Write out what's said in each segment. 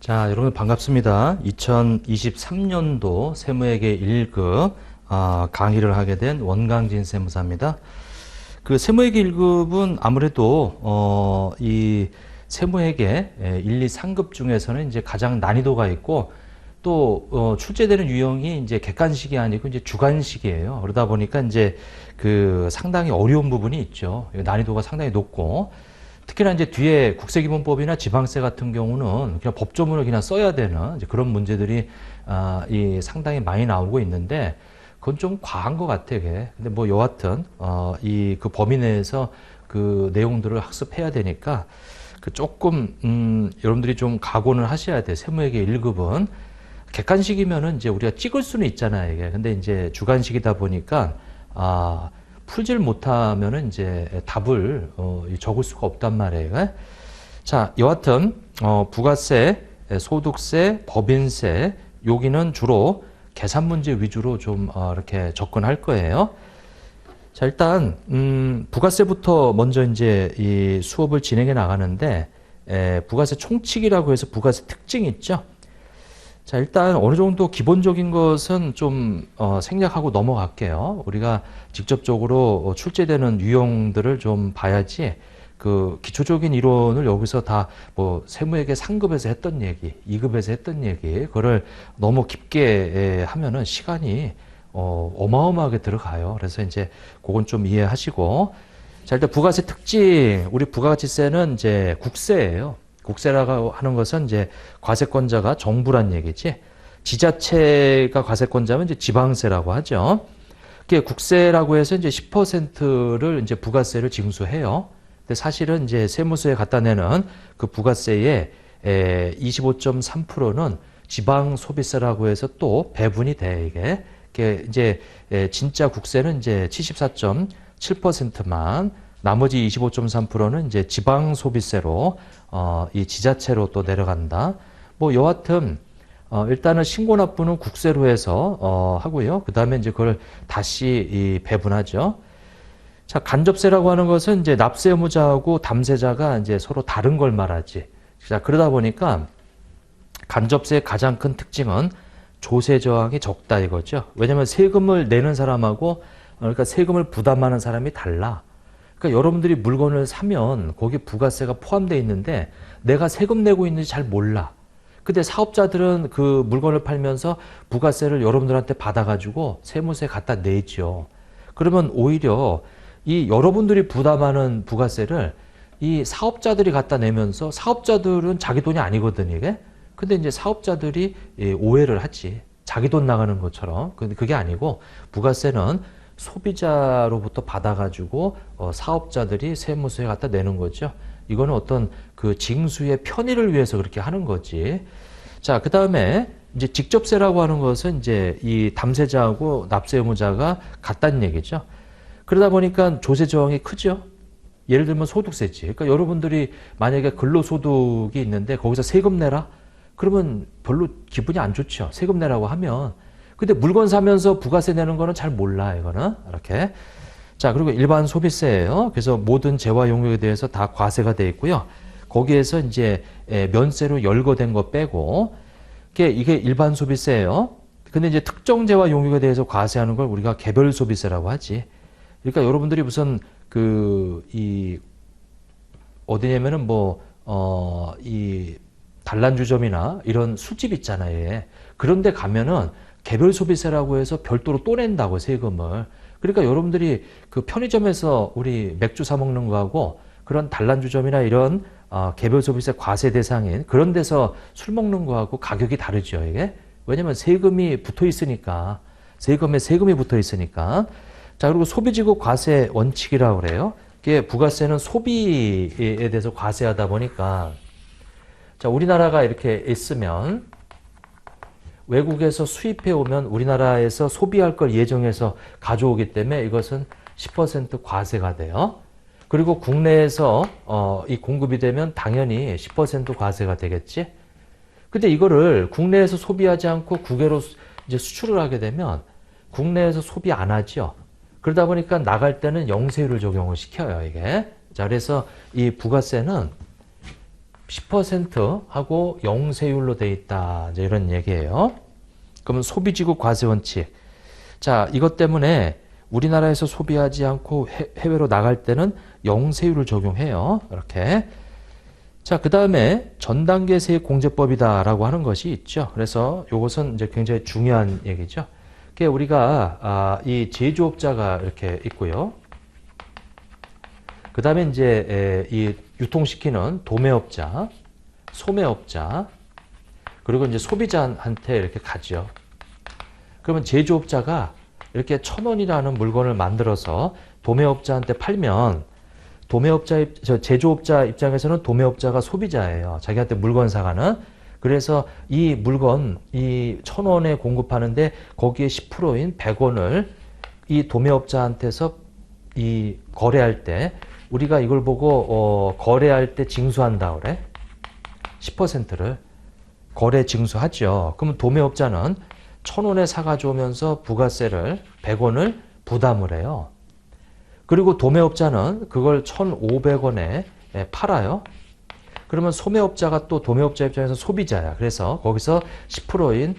자, 여러분 반갑습니다. 2023년도 세무회계 1급 강의를 하게 된 원강진 세무사입니다. 그 세무회계 1급은 아무래도 이 세무회계 1, 2, 3급 중에서는 이제 가장 난이도가 있고 또 출제되는 유형이 이제 객관식이 아니고 이제 주관식이에요. 그러다 보니까 이제 그 상당히 어려운 부분이 있죠. 난이도가 상당히 높고 특히나 이제 뒤에 국세기본법이나 지방세 같은 경우는 그냥 법조문을 그냥 써야 되는 이제 그런 문제들이 이 상당히 많이 나오고 있는데 그건 좀 과한 것 같아요. 그게. 근데 뭐 여하튼 이 그 범위 내에서 그 내용들을 학습해야 되니까 그 조금 여러분들이 좀 각오는 하셔야 돼요. 세무회계 1급은 객관식이면은 이제 우리가 찍을 수는 있잖아요. 이게. 근데 이제 주관식이다 보니까 풀지를 못하면은 이제 답을 적을 수가 없단 말이에요. 자, 여하튼 부가세, 소득세, 법인세 여기는 주로 계산 문제 위주로 좀 이렇게 접근할 거예요. 자, 일단 부가세부터 먼저 이제 이 수업을 진행해 나가는데 부가세 총칙이라고 해서 부가세 특징이 있죠. 자, 일단 어느 정도 기본적인 것은 좀 생략하고 넘어갈게요. 우리가 직접적으로 출제되는 유형들을 좀 봐야지 그 기초적인 이론을 여기서 다 뭐 세무회계 상급에서 했던 얘기, 2급에서 했던 얘기 그거를 너무 깊게 하면은 시간이 어마어마하게 들어가요. 그래서 이제 그건 좀 이해하시고, 자, 일단 부가세 특징, 우리 부가가치세는 이제 국세예요. 국세라고 하는 것은 이제 과세권자가 정부란 얘기지. 지자체가 과세권자면 이제 지방세라고 하죠. 그게 국세라고 해서 이제 10%를 이제 부가세를 징수해요. 근데 사실은 이제 세무서에 갖다 내는 그 부가세의 25.3%는 지방 소비세라고 해서 또 배분이 돼, 이게. 이게 이제 진짜 국세는 이제 74.7%만 나머지 25.3%는 이제 지방 소비세로 이 지자체로 또 내려간다. 뭐 여하튼 일단은 신고 납부는 국세로 해서 하고요. 그 다음에 이제 그걸 다시 이 배분하죠. 자, 간접세라고 하는 것은 이제 납세 의무자하고 담세자가 이제 서로 다른 걸 말하지. 자, 그러다 보니까 간접세의 가장 큰 특징은 조세 저항이 적다 이거죠. 왜냐하면 세금을 내는 사람하고 그러니까 세금을 부담하는 사람이 달라. 그러니까 여러분들이 물건을 사면 거기 부가세가 포함되어 있는데 내가 세금 내고 있는지 잘 몰라. 근데 사업자들은 그 물건을 팔면서 부가세를 여러분들한테 받아가지고 세무서에 갖다 내죠. 그러면 오히려 이 여러분들이 부담하는 부가세를 이 사업자들이 갖다 내면서 사업자들은 자기 돈이 아니거든, 이게. 근데 이제 사업자들이 오해를 하지. 자기 돈 나가는 것처럼. 근데 그게 아니고 부가세는 소비자로부터 받아가지고 사업자들이 세무서에 갖다 내는 거죠. 이거는 어떤 그 징수의 편의를 위해서 그렇게 하는 거지. 자, 그 다음에 이제 직접세라고 하는 것은 이제 이 담세자하고 납세 의무자가 같다는 얘기죠. 그러다 보니까 조세 저항이 크죠. 예를 들면 소득세지. 그러니까 여러분들이 만약에 근로소득이 있는데 거기서 세금 내라? 그러면 별로 기분이 안 좋죠. 세금 내라고 하면. 근데 물건 사면서 부가세 내는 거는 잘 몰라, 이거는. 이렇게. 자, 그리고 일반 소비세예요. 그래서 모든 재화 용역에 대해서 다 과세가 돼 있고요. 거기에서 이제 면세로 열거된 거 빼고 이게 일반 소비세예요. 근데 이제 특정 재화 용역에 대해서 과세하는 걸 우리가 개별 소비세라고 하지. 그러니까 여러분들이 무슨 어디냐면은 이 단란주점이나 이런 술집 있잖아요. 예. 그런데 가면은 개별 소비세라고 해서 별도로 또 낸다고, 세금을. 그러니까 여러분들이 그 편의점에서 우리 맥주 사 먹는 거하고 그런 단란주점이나 이런 개별 소비세 과세 대상인 그런 데서 술 먹는 거하고 가격이 다르죠, 이게. 왜냐면 세금이 붙어 있으니까. 세금이 붙어 있으니까. 자, 그리고 소비지급 과세 원칙이라고 그래요. 이게 부가세는 소비에 대해서 과세하다 보니까, 자, 우리나라가 이렇게 있으면 외국에서 수입해 오면 우리나라에서 소비할 걸 예정해서 가져오기 때문에 이것은 10% 과세가 돼요. 그리고 국내에서 이 공급이 되면 당연히 10% 과세가 되겠지. 근데 이거를 국내에서 소비하지 않고 국외로 이제 수출을 하게 되면 국내에서 소비 안 하죠. 그러다 보니까 나갈 때는 영세율을 적용을 시켜요, 이게. 자, 그래서 이 부가세는 10%하고 영세율로 돼 있다. 이제 이런 얘기예요. 그러면 소비지구 과세 원칙. 자, 이것 때문에 우리나라에서 소비하지 않고 해외로 나갈 때는 영세율을 적용해요. 이렇게. 자, 그 다음에 전단계 세액 공제법이다라고 하는 것이 있죠. 그래서 이것은 이제 굉장히 중요한 얘기죠. 그게 우리가 이 제조업자가 이렇게 있고요. 그 다음에 이제 이 유통시키는 도매업자, 소매업자, 그리고 이제 소비자한테 이렇게 가죠. 그러면 제조업자가 이렇게 1,000원이라는 물건을 만들어서 도매업자한테 팔면 제조업자 입장에서는 도매업자가 소비자예요. 자기한테 물건 사가는. 그래서 이 물건, 이 1,000원에 공급하는데 거기에 10%인 100원을 이 도매업자한테서 이 거래할 때 우리가 이걸 보고 거래할 때 징수한다 그래. 10%를 거래 징수하죠. 그러면 도매업자는 1,000원에 사가져오면서 부가세를 100원을 부담을 해요. 그리고 도매업자는 그걸 1,500원에 팔아요. 그러면 소매업자가 또 도매업자 입장에서 소비자야. 그래서 거기서 10%인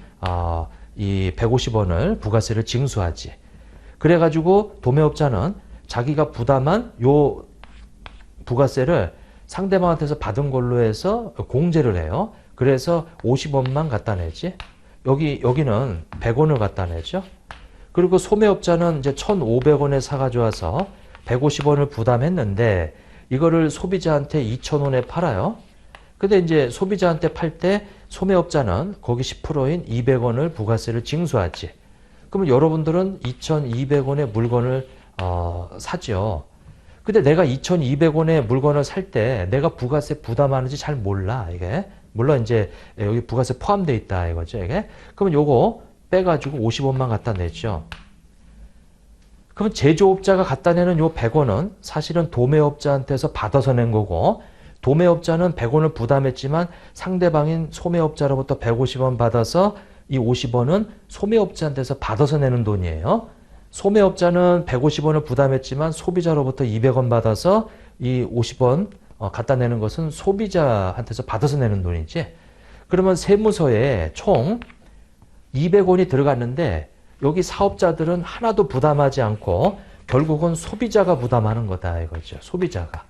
이 150원을 부가세를 징수하지. 그래가지고 도매업자는 자기가 부담한 요 부가세를 상대방한테서 받은 걸로 해서 공제를 해요. 그래서 50원만 갖다 내지. 여기는 100원을 갖다 내죠. 그리고 소매업자는 이제 1,500원에 사가지고 와서 150원을 부담했는데 이거를 소비자한테 2,000원에 팔아요. 근데 이제 소비자한테 팔 때 소매업자는 거기 10%인 200원을 부가세를 징수하지. 그러면 여러분들은 2,200원의 물건을 사죠. 근데 내가 2,200원의 물건을 살 때 내가 부가세 부담하는지 잘 몰라, 이게. 물론 이제 여기 부가세 포함되어 있다 이거죠, 이게. 그러면 요거 빼가지고 50원만 갖다 내죠. 그럼 제조업자가 갖다 내는 요 100원은 사실은 도매업자한테서 받아서 낸 거고, 도매업자는 100원을 부담했지만 상대방인 소매업자로부터 150원 받아서 이 50원은 소매업자한테서 받아서 내는 돈이에요. 소매업자는 150원을 부담했지만 소비자로부터 200원 받아서 이 50원 갖다 내는 것은 소비자한테서 받아서 내는 돈이지. 그러면 세무서에 총 200원이 들어갔는데 여기 사업자들은 하나도 부담하지 않고 결국은 소비자가 부담하는 거다 이거죠. 소비자가.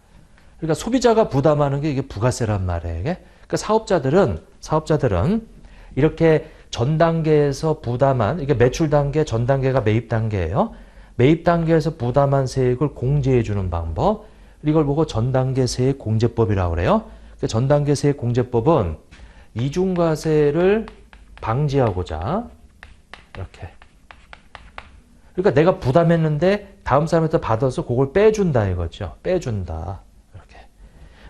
그러니까 소비자가 부담하는 게 이게 부가세란 말이에요. 이게. 그러니까 사업자들은 이렇게 전 단계에서 부담한, 이게 매출 단계, 전 단계가 매입 단계예요. 매입 단계에서 부담한 세액을 공제해 주는 방법. 이걸 보고 전 단계 세액 공제법이라고 그래요. 그러니까 전 단계 세액 공제법은 이중과세를 방지하고자 이렇게. 그러니까 내가 부담했는데 다음 사람한테 받아서 그걸 빼준다 이거죠. 빼준다. 이렇게.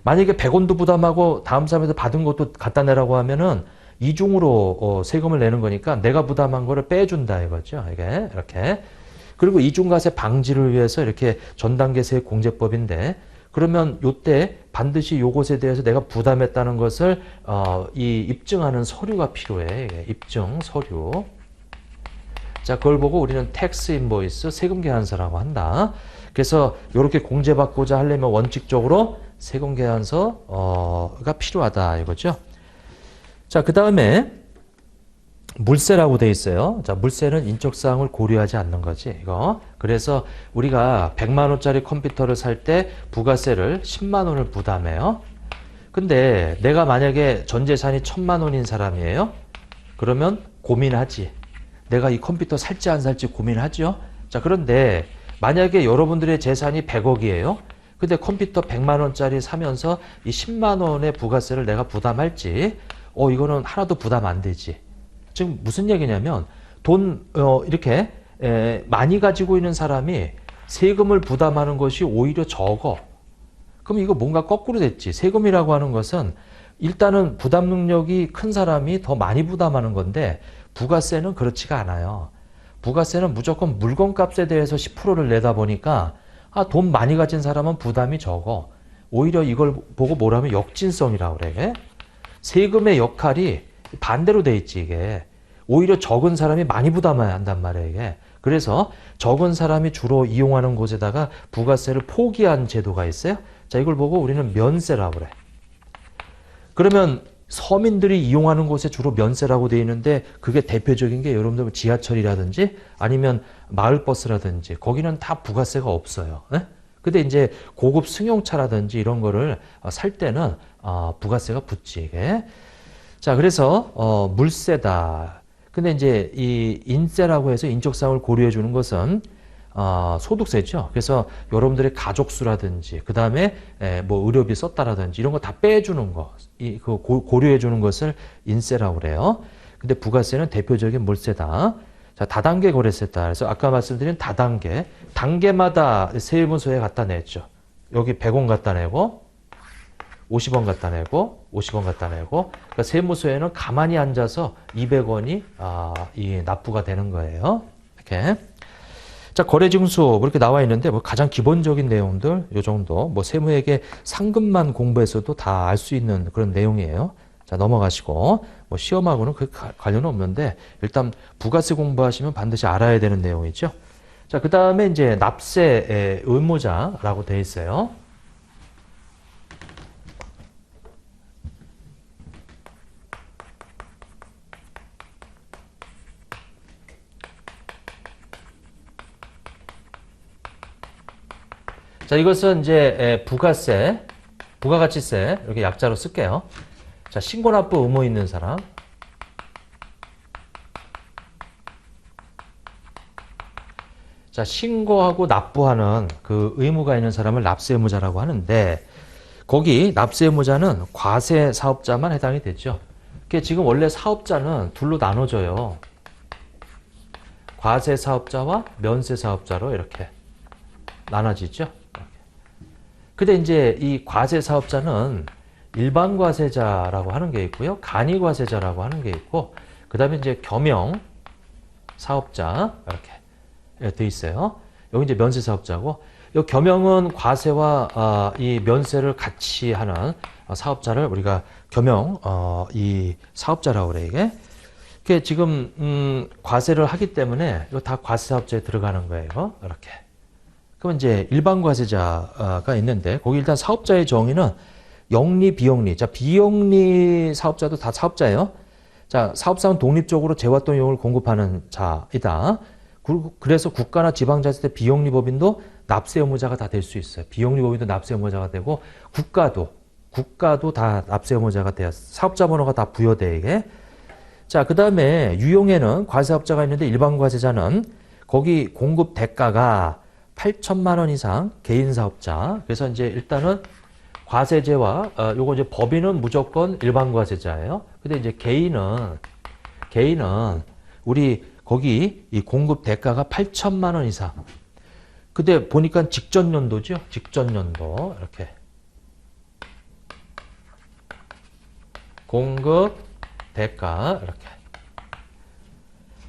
만약에 100원도 부담하고 다음 사람한테 받은 것도 갖다 내라고 하면은 이중으로 세금을 내는 거니까 내가 부담한 거를 빼준다 이거죠. 이게 이렇게. 그리고 이중과세 방지를 위해서 이렇게 전단계 세액 공제법인데, 그러면 요때 반드시 요것에 대해서 내가 부담했다는 것을 이 입증하는 서류가 필요해. 이게 입증 서류. 자, 그걸 보고 우리는 텍스 인보이스, 세금 계산서라고 한다. 그래서 이렇게 공제받고자 하려면 원칙적으로 세금 계산서가 필요하다 이거죠. 자, 그 다음에 물세라고 돼 있어요. 자, 물세는 인적사항을 고려하지 않는 거지, 이거. 그래서 우리가 100만 원짜리 컴퓨터를 살 때 부가세를 10만 원을 부담해요. 근데 내가 만약에 전 재산이 1,000만 원인 사람이에요. 그러면 고민하지. 내가 이 컴퓨터 살지 안 살지 고민하죠. 자, 그런데 만약에 여러분들의 재산이 100억이에요. 근데 컴퓨터 100만 원짜리 사면서 이 10만 원의 부가세를 내가 부담할지, 이거는 하나도 부담 안 되지. 지금 무슨 얘기냐면 돈 이렇게 많이 가지고 있는 사람이 세금을 부담하는 것이 오히려 적어. 그럼 이거 뭔가 거꾸로 됐지. 세금이라고 하는 것은 일단은 부담 능력이 큰 사람이 더 많이 부담하는 건데 부가세는 그렇지가 않아요. 부가세는 무조건 물건값에 대해서 10%를 내다 보니까 돈 많이 가진 사람은 부담이 적어. 오히려 이걸 보고 뭐라면 역진성이라고 그래. 세금의 역할이 반대로 돼 있지, 이게. 오히려 적은 사람이 많이 부담해야 한단 말이에요, 이게. 그래서 적은 사람이 주로 이용하는 곳에다가 부가세를 포기한 제도가 있어요. 자, 이걸 보고 우리는 면세라고 그래. 그러면 서민들이 이용하는 곳에 주로 면세라고 되어 있는데 그게 대표적인 게 여러분들 지하철이라든지 아니면 마을버스라든지 거기는 다 부가세가 없어요. 네? 근데 이제 고급 승용차라든지 이런 거를 살 때는 부가세가 붙지 이게. 자, 그래서 물세다. 근데 이제 이 인세라고 해서 인적사항을 고려해 주는 것은 소득세죠. 그래서 여러분들의 가족 수라든지 그 다음에 뭐 의료비 썼다라든지 이런 거 다 빼주는 거, 그 고려해 주는 것을 인세라고 그래요. 근데 부가세는 대표적인 물세다. 자, 다단계 거래세다. 그래서 아까 말씀드린 다단계, 단계마다 세무서에 갖다 냈죠. 여기 100원 갖다 내고 50원 갖다 내고 50원 갖다 내고 그러니까 세무서에는 가만히 앉아서 200원이 이 납부가 되는 거예요. 이렇게. 자, 거래징수 그렇게 나와 있는데 뭐 가장 기본적인 내용들 요 정도 뭐 세무회계 상금만 공부해서도 다 알 수 있는 그런 내용이에요. 자, 넘어가시고 뭐 시험하고는 그 관련은 없는데 일단 부가세 공부하시면 반드시 알아야 되는 내용이죠. 자, 그 다음에 이제 납세 의무자라고 되어 있어요. 자, 이것은 이제 부가세, 부가가치세 이렇게 약자로 쓸게요. 자, 신고납부 의무 있는 사람. 자, 신고하고 납부하는 그 의무가 있는 사람을 납세의무자라고 하는데 거기 납세의무자는 과세 사업자만 해당이 되죠. 그게 지금 원래 사업자는 둘로 나눠져요. 과세 사업자와 면세 사업자로 이렇게 나눠지죠. 근데 이제 이 과세 사업자는 일반 과세자라고 하는 게 있고요. 간이 과세자라고 하는 게 있고, 그 다음에 이제 겸용 사업자 이렇게 돼 있어요. 여기 이제 면세 사업자고, 이 겸용은 과세와 이 면세를 같이 하는 사업자를 우리가 겸용 이 사업자라고 그래 이게. 이게 지금 과세를 하기 때문에 이거 다 과세 사업자에 들어가는 거예요. 이렇게. 그럼 이제 일반 과세자가 있는데 거기 일단 사업자의 정의는 영리, 비영리. 자, 비영리 사업자도 다 사업자예요. 자, 사업상은 독립적으로 재화 또는 이용을 공급하는 자이다. 그래서 국가나 지방자치대 비영리법인도 납세 의무자가 다 될 수 있어요. 비영리법인도 납세 의무자가 되고 국가도 다 납세 의무자가 돼요. 사업자 번호가 다 부여돼 이게. 자, 그 다음에 유용에는 과세사업자가 있는데 일반 과세자는 거기 공급 대가가 8천만 원 이상 개인 사업자. 그래서 이제 일단은 과세제와 요거 이제 법인은 무조건 일반 과세자예요. 근데 이제 개인은 우리 거기 이 공급 대가가 8천만 원 이상. 근데 보니까 직전 연도죠. 직전 연도 이렇게 공급 대가 이렇게.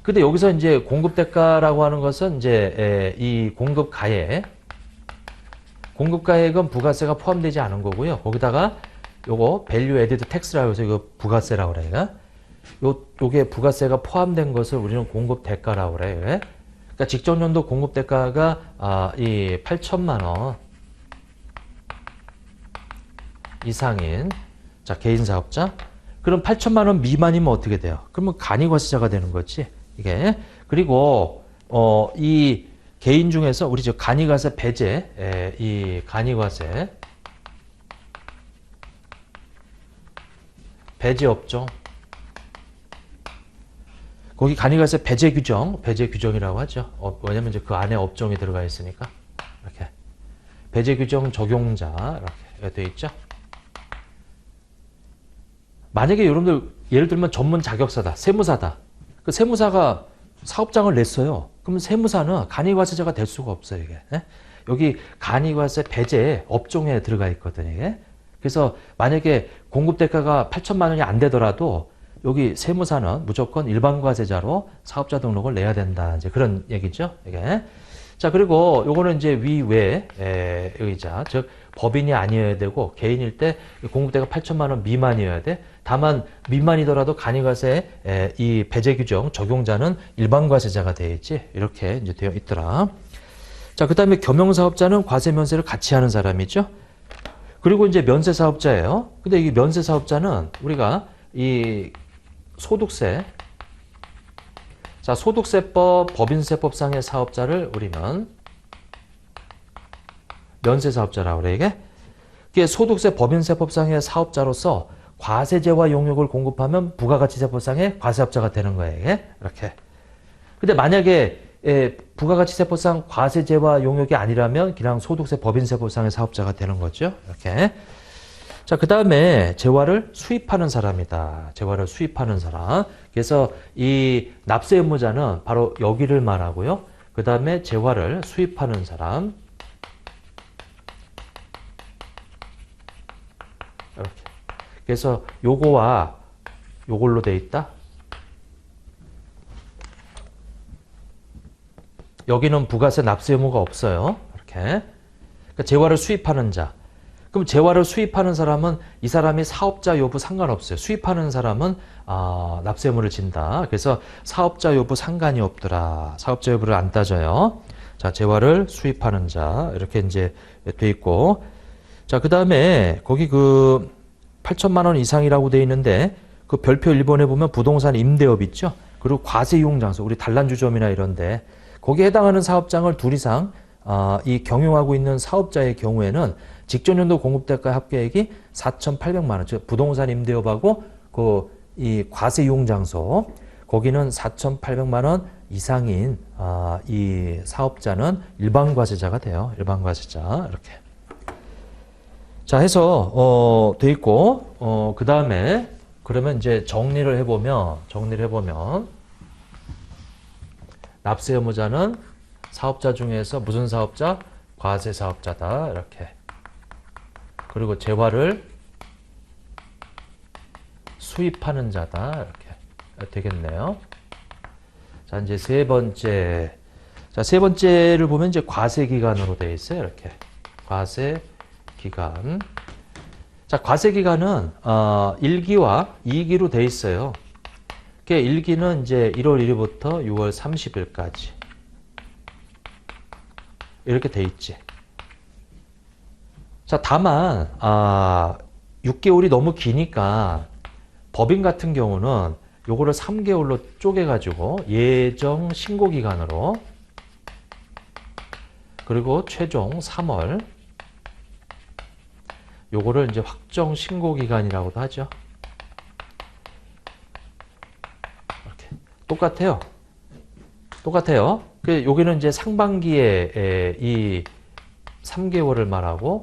근데 여기서 이제 공급 대가라고 하는 것은 이제 이 공급 가액은 부가세가 포함되지 않은 거고요. 거기다가 요거 밸류 에디드 텍스라고 해서 이거 부가세라고 그래요. 요게 부가세가 포함된 것을 우리는 공급 대가라고 그래요. 그러니까 직전 연도 공급 대가가 이 8천만 원 이상인 자, 개인 사업자. 그럼 8천만 원 미만이면 어떻게 돼요? 그러면 간이과세자가 되는 거지. 이게. 그리고 이 개인 중에서 우리 저 간이과세 배제, 이 간이과세 배제 업종. 거기 간이과세 배제 규정이라고 하죠. 왜냐면 이제 그 안에 업종이 들어가 있으니까. 이렇게. 배제 규정 적용자 이렇게 되어 있죠. 만약에 여러분들 예를 들면 전문 자격사다, 세무사다. 그 세무사가 사업장을 냈어요. 그러면 세무사는 간이과세자가 될 수가 없어요, 이게. 여기 간이과세 배제 업종에 들어가 있거든요, 이게. 그래서 만약에 공급 대가가 8천만 원이 안 되더라도 여기 세무사는 무조건 일반 과세자로 사업자 등록을 내야 된다. 이제 그런 얘기죠, 이게. 자, 그리고 요거는 이제 위외 의자, 즉 법인이 아니어야 되고 개인일 때 공급대가 8천만 원 미만이어야 돼. 다만 미만이더라도 간이과세 이 배제 규정 적용자는 일반 과세자가 되어 있지. 이렇게 이제 되어 있더라. 자, 그다음에 겸용사업자는 과세 면세를 같이 하는 사람이죠. 그리고 이제 면세 사업자예요. 근데 이 면세 사업자는 우리가 이 소득세, 자, 소득세법, 법인세법상의 사업자를 우리는 면세 사업자라고 그래, 이게. 이게 소득세, 법인세법상의 사업자로서 과세제와 용역을 공급하면 부가가치세법상의 과세업자가 되는 거예요, 이게. 이렇게. 근데 만약에 부가가치세법상 과세제와 용역이 아니라면 그냥 소득세, 법인세법상의 사업자가 되는 거죠. 이렇게. 자, 그 다음에 재화를 수입하는 사람이다. 재화를 수입하는 사람. 그래서 이 납세 의무자는 바로 여기를 말하고요. 그 다음에 재화를 수입하는 사람. 이렇게. 그래서 요거와 요걸로 돼 있다. 여기는 부가세 납세 의무가 없어요. 이렇게. 그러니까 재화를 수입하는 자. 그럼 재화를 수입하는 사람은 이 사람이 사업자 여부 상관없어요. 수입하는 사람은 납세 의무를 진다. 그래서 사업자 여부 상관이 없더라. 사업자 여부를 안 따져요. 자, 재화를 수입하는 자 이렇게 이제 돼 있고, 자, 그 다음에 거기 그 8천만 원 이상이라고 돼 있는데 그 별표 1번에 보면 부동산 임대업 있죠. 그리고 과세 이용 장소, 우리 단란주점이나 이런데 거기에 해당하는 사업장을 둘 이상 이 경영하고 있는 사업자의 경우에는 직전연도 공급대가 합계액이 4,800만 원, 즉 부동산 임대업하고 그 이 과세 이용 장소 거기는 4,800만 원 이상인 이 사업자는 일반 과세자가 돼요. 일반 과세자 이렇게. 자, 해서 돼 있고 그 다음에 그러면 이제 정리를 해보면 납세 의무자는 사업자 중에서 무슨 사업자? 과세 사업자다. 이렇게. 그리고 재화를 수입하는 자다. 이렇게 되겠네요. 자, 이제 세 번째. 자, 세 번째를 보면 이제 과세 기간으로 되어 있어요. 이렇게. 과세 기간. 자, 과세 기간은 1기와 2기로 되어 있어요. 1기는 이제 1월 1일부터 6월 30일까지. 이렇게 돼 있지. 자, 다만 6개월이 너무 기니까 법인 같은 경우는 요거를 3개월로 쪼개가지고 예정 신고 기간으로, 그리고 최종 3월, 요거를 이제 확정 신고 기간이라고도 하죠. 이렇게 똑같아요. 여기는 이제 상반기에 이 3개월을 말하고,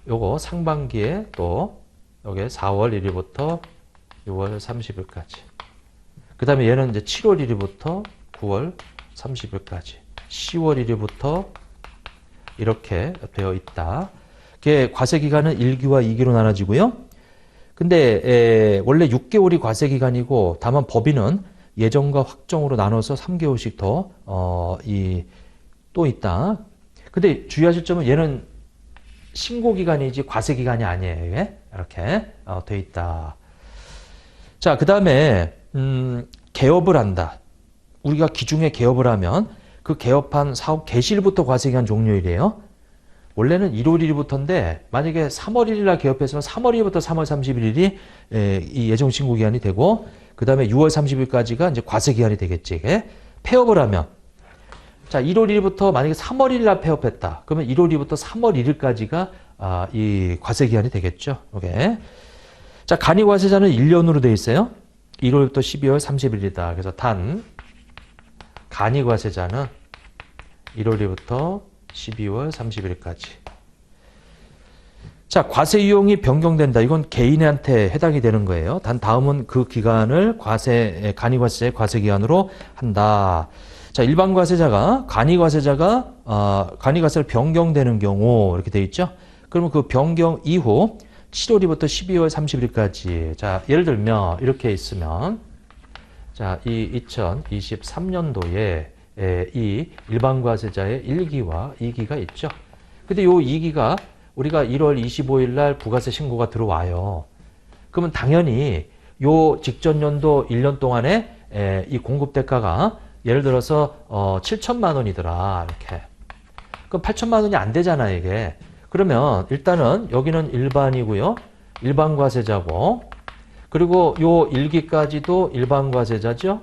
요거 상반기에 또 여기 4월 1일부터 6월 30일까지. 그 다음에 얘는 이제 7월 1일부터 9월 30일까지. 10월 1일부터 이렇게 되어 있다. 이게 과세 기간은 1기와 2기로 나눠지고요. 근데 원래 6개월이 과세 기간이고, 다만 법인은 예정과 확정으로 나눠서 3개월씩 더 또 있다. 근데 주의하실 점은 얘는 신고 기간이지 과세 기간이 아니에요. 이게 이렇게 돼 있다. 자, 그 다음에 개업을 한다. 우리가 기중에 개업을 하면 그 개업한 사업 개시일부터 과세 기간 종료일이에요. 원래는 1월 1일부터인데 만약에 3월 1일 날 개업했으면 3월 1일부터 3월 31일이 이 예정 신고 기간이 되고, 그 다음에 6월 30일까지가 이제 과세 기간이 되겠지. 이게 폐업을 하면, 자, 1월 1일부터 만약에 3월 1일 날 폐업했다. 그러면 1월 1일부터 3월 1일까지가 이 과세 기간이 되겠죠. 오케이. 자, 간이과세자는 1년으로 되어 있어요. 1월부터 12월 30일이다. 그래서 간이과세자는 1월 1일부터 12월 30일까지. 자, 과세 이용이 변경된다. 이건 개인한테 해당이 되는 거예요. 다음은 그 기간을 간이과세자의 과세 기간으로 한다. 자, 일반 과세자가 간이과세를 변경되는 경우 이렇게 돼 있죠. 그러면 그 변경 이후 7월부터 12월 30일까지. 자, 예를 들면 이렇게 있으면, 자, 이 2023년도에 이 일반 과세자의 1기와 2기가 있죠. 근데 요 2기가 우리가 1월 25일 날 부가세 신고가 들어와요. 그러면 당연히 요 직전 연도 1년 동안에 이 공급 대가가 예를 들어서 7천만 원이더라. 이렇게. 그럼 8천만 원이 안 되잖아, 이게. 그러면 일단은 여기는 일반이고요. 일반 과세자고, 그리고 요 1기까지도 일반 과세자죠.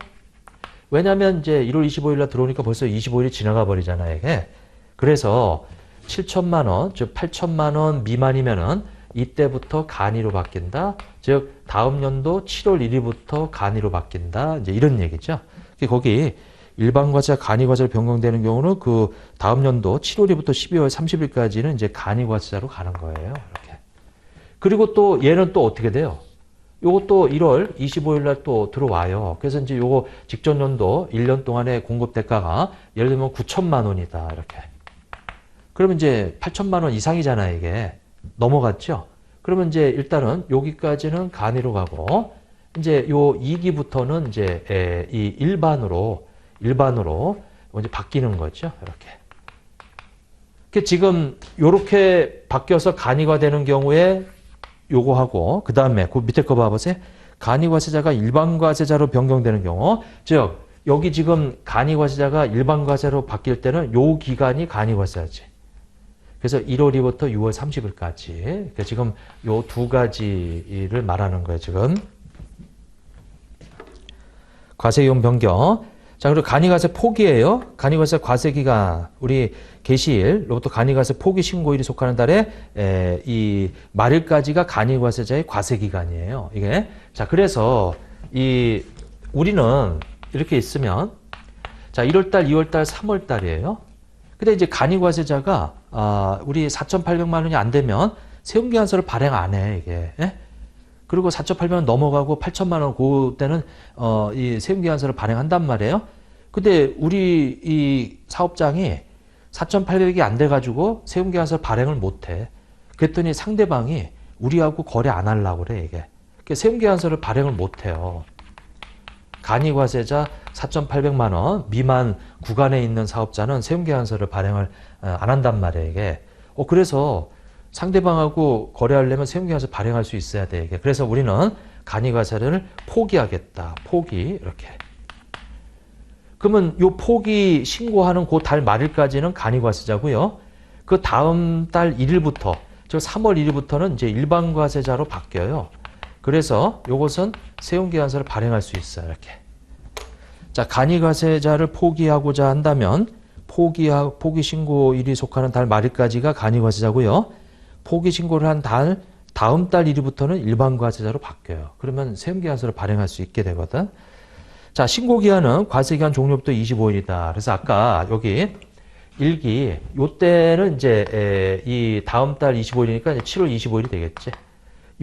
왜냐면 이제 1월 25일 날 들어오니까 벌써 25일이 지나가 버리잖아요, 이게. 그래서 7천만 원, 즉 8천만 원 미만이면은 이때부터 간이로 바뀐다. 즉 다음 연도 7월 1일부터 간이로 바뀐다. 이제 이런 얘기죠. 거기 일반 과세자, 간이 과세로 변경되는 경우는 그 다음 연도 7월 1일부터 12월 30일까지는 이제 간이 과세자로 가는 거예요. 이렇게. 그리고 또 얘는 또 어떻게 돼요? 요것도 1월 25일 날 또 들어와요. 그래서 이제 요거 직전 연도 1년 동안의 공급 대가가 예를 들면 9천만 원이다. 이렇게. 그러면 이제 8천만 원 이상이잖아요, 이게. 넘어갔죠? 그러면 이제 일단은 여기까지는 간이로 가고, 이제 요 2기부터는 이제 이 일반으로 이제 바뀌는 거죠. 이렇게. 지금 요렇게 바뀌어서 간이가 되는 경우에 요거 하고, 그 다음에 그 밑에 거 봐보세요. 간이 과세자가 일반 과세자로 변경되는 경우, 즉 여기 지금 간이 과세자가 일반 과세자로 바뀔 때는 요 기간이 간이 과세자지. 그래서 1월 2일부터 6월 30일까지. 그러니까 지금 요 두 가지를 말하는 거예요, 지금. 과세기간 변경. 자, 그리고 간이과세 포기예요. 간이과세 과세기간. 우리 개시일로부터 간이과세 포기 신고일이 속하는 달에 이 말일까지가 간이과세자의 과세기간이에요. 이게. 자, 그래서 우리는 이렇게 있으면, 자, 1월달, 2월달, 3월달이에요. 근데 이제 간이과세자가 우리 4,800만 원이 안 되면 세금계산서를 발행 안 해, 이게. 예? 그리고 4,800만 원 넘어가고 8천만 원 그때는 이 세금계산서를 발행한단 말이에요. 근데 우리 이 사업장이 4,800이 안 돼가지고 세금계산서 발행을 못 해. 그랬더니 상대방이 우리하고 거래 안 하려고 그래, 이게. 그러니까 세금계산서를 발행을 못 해요. 간이과세자 4,800만 원 미만 구간에 있는 사업자는 세금계산서를 발행을 안 한단 말이에요, 이게. 그래서 상대방하고 거래하려면 세금계산서 발행할 수 있어야 돼, 이게. 그래서 우리는 간이과세를 포기하겠다. 포기, 이렇게. 그러면 요 포기 신고하는 그 달 말일까지는 간이과세자고요. 그 다음 달 1일부터, 즉 3월 1일부터는 이제 일반과세자로 바뀌어요. 그래서 요것은 세금계산서를 발행할 수 있어요. 이렇게. 자, 간이과세자를 포기하고자 한다면 포기 신고일이 속하는 달 말일까지가 간이과세자고요. 포기 신고를 한 다음 달 1일부터는 일반과세자로 바뀌어요. 그러면 세금계산서를 발행할 수 있게 되거든. 자, 신고기한은 과세기한 종료부터 25일이다. 그래서 아까 여기 1기 요때는 이제 이 다음 달 25일이니까 7월 25일이 되겠지.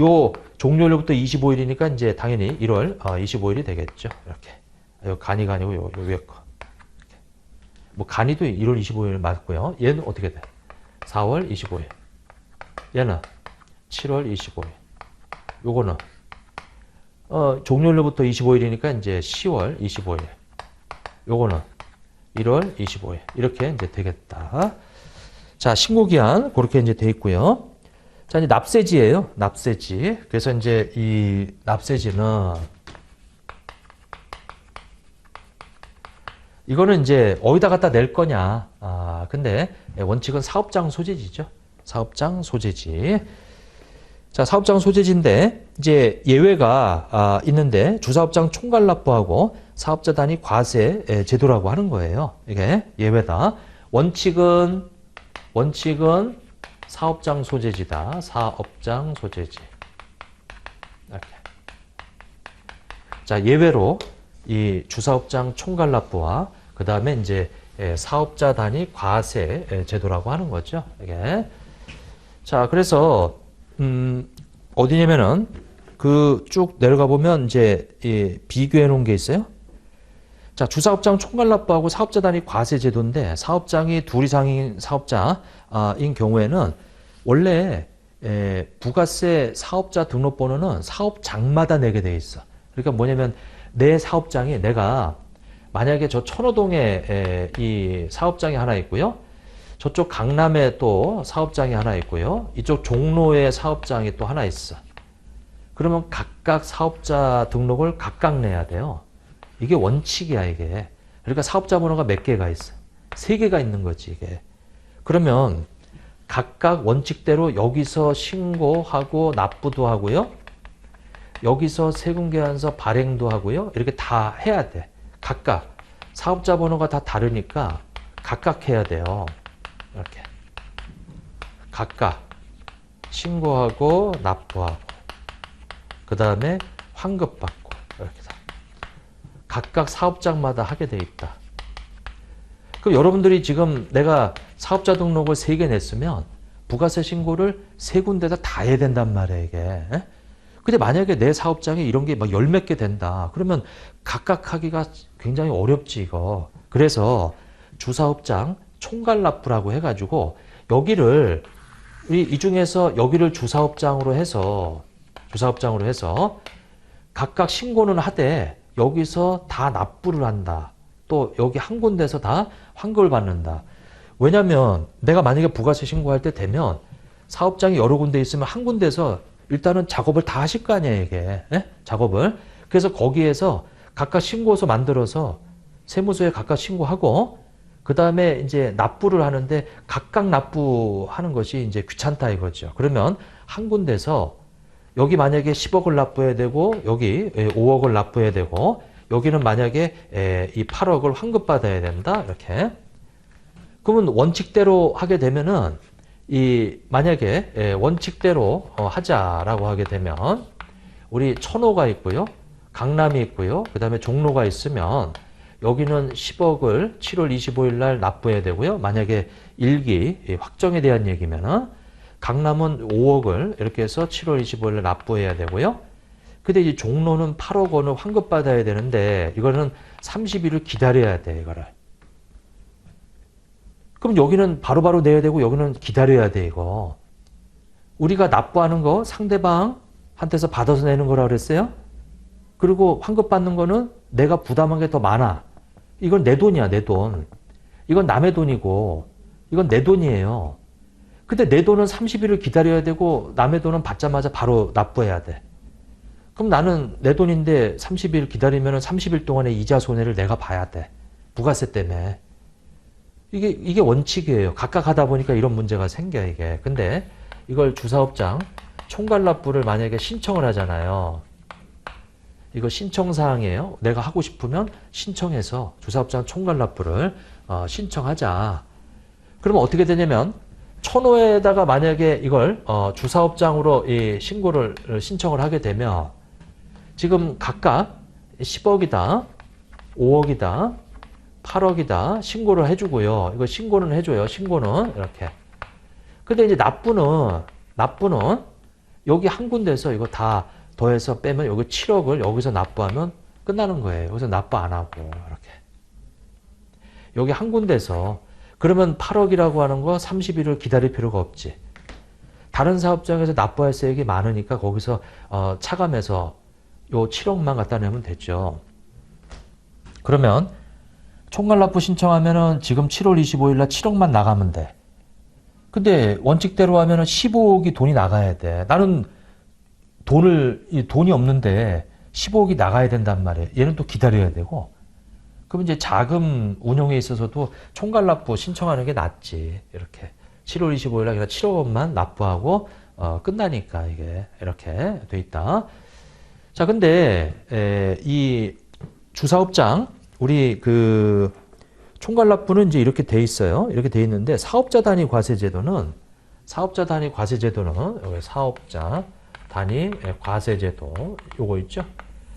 요 종료일부터 25일이니까 이제 당연히 1월 25일이 되겠죠. 이렇게. 요 간이가 아니고 요 위에 거. 이렇게. 뭐 간이도 1월 25일 맞고요. 얘는 어떻게 돼? 4월 25일. 얘는 7월 25일. 요거는 종료일부터 25일이니까 이제 10월 25일. 요거는 1월 25일. 이렇게 이제 되겠다. 자, 신고기한 그렇게 이제 돼 있고요. 자, 이제 납세지예요. 납세지. 그래서 이제 이 납세지는 이거는 이제 어디다 갖다 낼 거냐. 근데 원칙은 사업장 소재지죠. 사업장 소재지. 자, 사업장 소재지인데 이제 예외가 있는데 주사업장 총괄납부하고 사업자 단위 과세 제도라고 하는 거예요. 이게 예외다. 원칙은 사업장 소재지다. 사업장 소재지. 이렇게. 자, 예외로 이 주사업장 총괄납부와 그 다음에 이제 사업자 단위 과세 제도라고 하는 거죠. 이게. 자, 그래서 어디냐면은 그 쭉 내려가 보면 이제 비교해 놓은 게 있어요. 자, 주사업장 총괄납부하고 사업자 단위 과세 제도인데 사업장이 둘 이상인 사업자인 경우에는 원래 부가세 사업자 등록번호는 사업장마다 내게 돼 있어. 그러니까 뭐냐면 내 사업장이 내가 만약에 저 천호동에 이 사업장이 하나 있고요. 저쪽 강남에 또 사업장이 하나 있고요. 이쪽 종로에 사업장이 또 하나 있어. 그러면 각각 사업자 등록을 각각 내야 돼요. 이게 원칙이야, 이게. 그러니까 사업자 번호가 몇 개가 있어? 3개가 있는 거지, 이게. 그러면 각각 원칙대로 여기서 신고하고 납부도 하고요. 여기서 세금계산서 발행도 하고요. 이렇게 다 해야 돼. 각각. 사업자 번호가 다 다르니까 각각 해야 돼요. 이렇게. 각각 신고하고 납부하고 그 다음에 환급받고 이렇게 다. 각각 사업장마다 하게 돼 있다. 그럼 여러분들이 지금 내가 사업자 등록을 3개 냈으면 부가세 신고를 3군데다 다 해야 된단 말이에요, 이게. 에? 근데 만약에 내 사업장에 이런 게 막 열 몇 개 된다. 그러면 각각 하기가 굉장히 어렵지, 이거. 그래서 주사업장 총괄납부라고 해가지고 여기를 이 중에서 여기를 주사업장으로 해서 각각 신고는 하되 여기서 다 납부를 한다. 또 여기 한 군데서 다 환급을 받는다. 왜냐면 내가 만약에 부가세 신고할 때 되면 사업장이 여러 군데 있으면 한 군데서 일단은 작업을 다 하실 거 아니에요, 이게. 네? 작업을. 그래서 거기에서 각각 신고서 만들어서 세무서에 각각 신고하고 그 다음에 이제 납부를 하는데 각각 납부하는 것이 이제 귀찮다 이거죠. 그러면 한 군데서 여기 만약에 10억을 납부해야 되고 여기 5억을 납부해야 되고 여기는 만약에 이 8억을 환급받아야 된다. 이렇게. 그러면 원칙대로 하게 되면은 이 만약에 원칙대로 하자라고 하게 되면 우리 천호가 있고요. 강남이 있고요. 그 다음에 종로가 있으면 여기는 10억을 7월 25일 날 납부해야 되고요. 만약에 1기 확정에 대한 얘기면은 강남은 5억을 이렇게 해서 7월 25일 날 납부해야 되고요. 근데 이 종로는 8억 원을 환급받아야 되는데 이거는 30일을 기다려야 돼, 이거를. 그럼 여기는 바로바로 내야 되고 여기는 기다려야 돼, 이거. 우리가 납부하는 거 상대방한테서 받아서 내는 거라고 그랬어요? 그리고 환급받는 거는 내가 부담한 게 더 많아. 이건 내 돈이야, 내 돈. 이건 남의 돈이고 이건 내 돈이에요. 근데 내 돈은 30일을 기다려야 되고 남의 돈은 받자마자 바로 납부해야 돼. 그럼 나는 내 돈인데 30일 기다리면 30일 동안의 이자 손해를 내가 봐야 돼. 부가세 때문에. 이게 원칙이에요. 각각 하다 보니까 이런 문제가 생겨, 이게. 근데 이걸 주사업장 총괄납부를 만약에 신청을 하잖아요. 이거 신청사항이에요. 내가 하고 싶으면 신청해서 주사업장 총괄납부를 신청하자. 그러면 어떻게 되냐면 천호에다가 만약에 이걸 주사업장으로 이 신고를 신청을 하게 되면 지금 각각 10억이다, 5억이다, 8억이다 신고를 해주고요. 이거 신고는 해줘요. 신고는 이렇게. 근데 이제 납부는 여기 한 군데서 이거 다 더해서 빼면 여기 7억을 여기서 납부하면 끝나는 거예요. 여기서 납부 안 하고 이렇게. 여기 한 군데서 그러면 8억이라고 하는 거 30일을 기다릴 필요가 없지. 다른 사업장에서 납부할 세액이 많으니까 거기서 차감해서 요 7억만 갖다 내면 됐죠. 그러면 총괄납부 신청하면은 지금 7월 25일 날 7억만 나가면 돼. 근데 원칙대로 하면은 15억이 돈이 나가야 돼. 나는 돈이 없는데 15억이 나가야 된단 말이에요. 얘는 또 기다려야 되고. 그럼 이제 자금 운용에 있어서도 총괄납부 신청하는 게 낫지. 이렇게 7월 25일 날 그냥 7억 원만 납부하고 끝나니까 이게 이렇게 돼 있다. 자, 근데 이 주사업장 우리 그 총괄납부는 이제 이렇게 돼 있어요. 이렇게 돼 있는데 사업자 단위 과세제도는 여기 사업자 단위 과세제도 요거 있죠.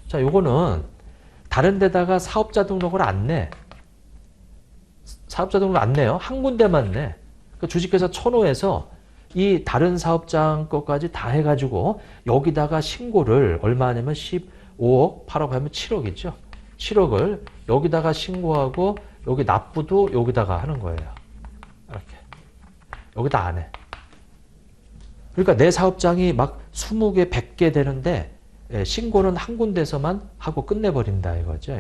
자, 요거는 다른 데다가 사업자 등록을 안 내. 사업자 등록을 안 내요. 한 군데만 내. 그러니까 주식회사 천호에서 이 다른 사업장 것까지 다 해가지고 여기다가 신고를 얼마 하냐면 15억, 8억 하면 7억이죠. 7억을 여기다가 신고하고 여기 납부도 여기다가 하는 거예요. 이렇게. 여기다 안 해. 그러니까 내 사업장이 막 20개, 100개 되는데 신고는 한 군데서만 하고 끝내버린다 이거죠.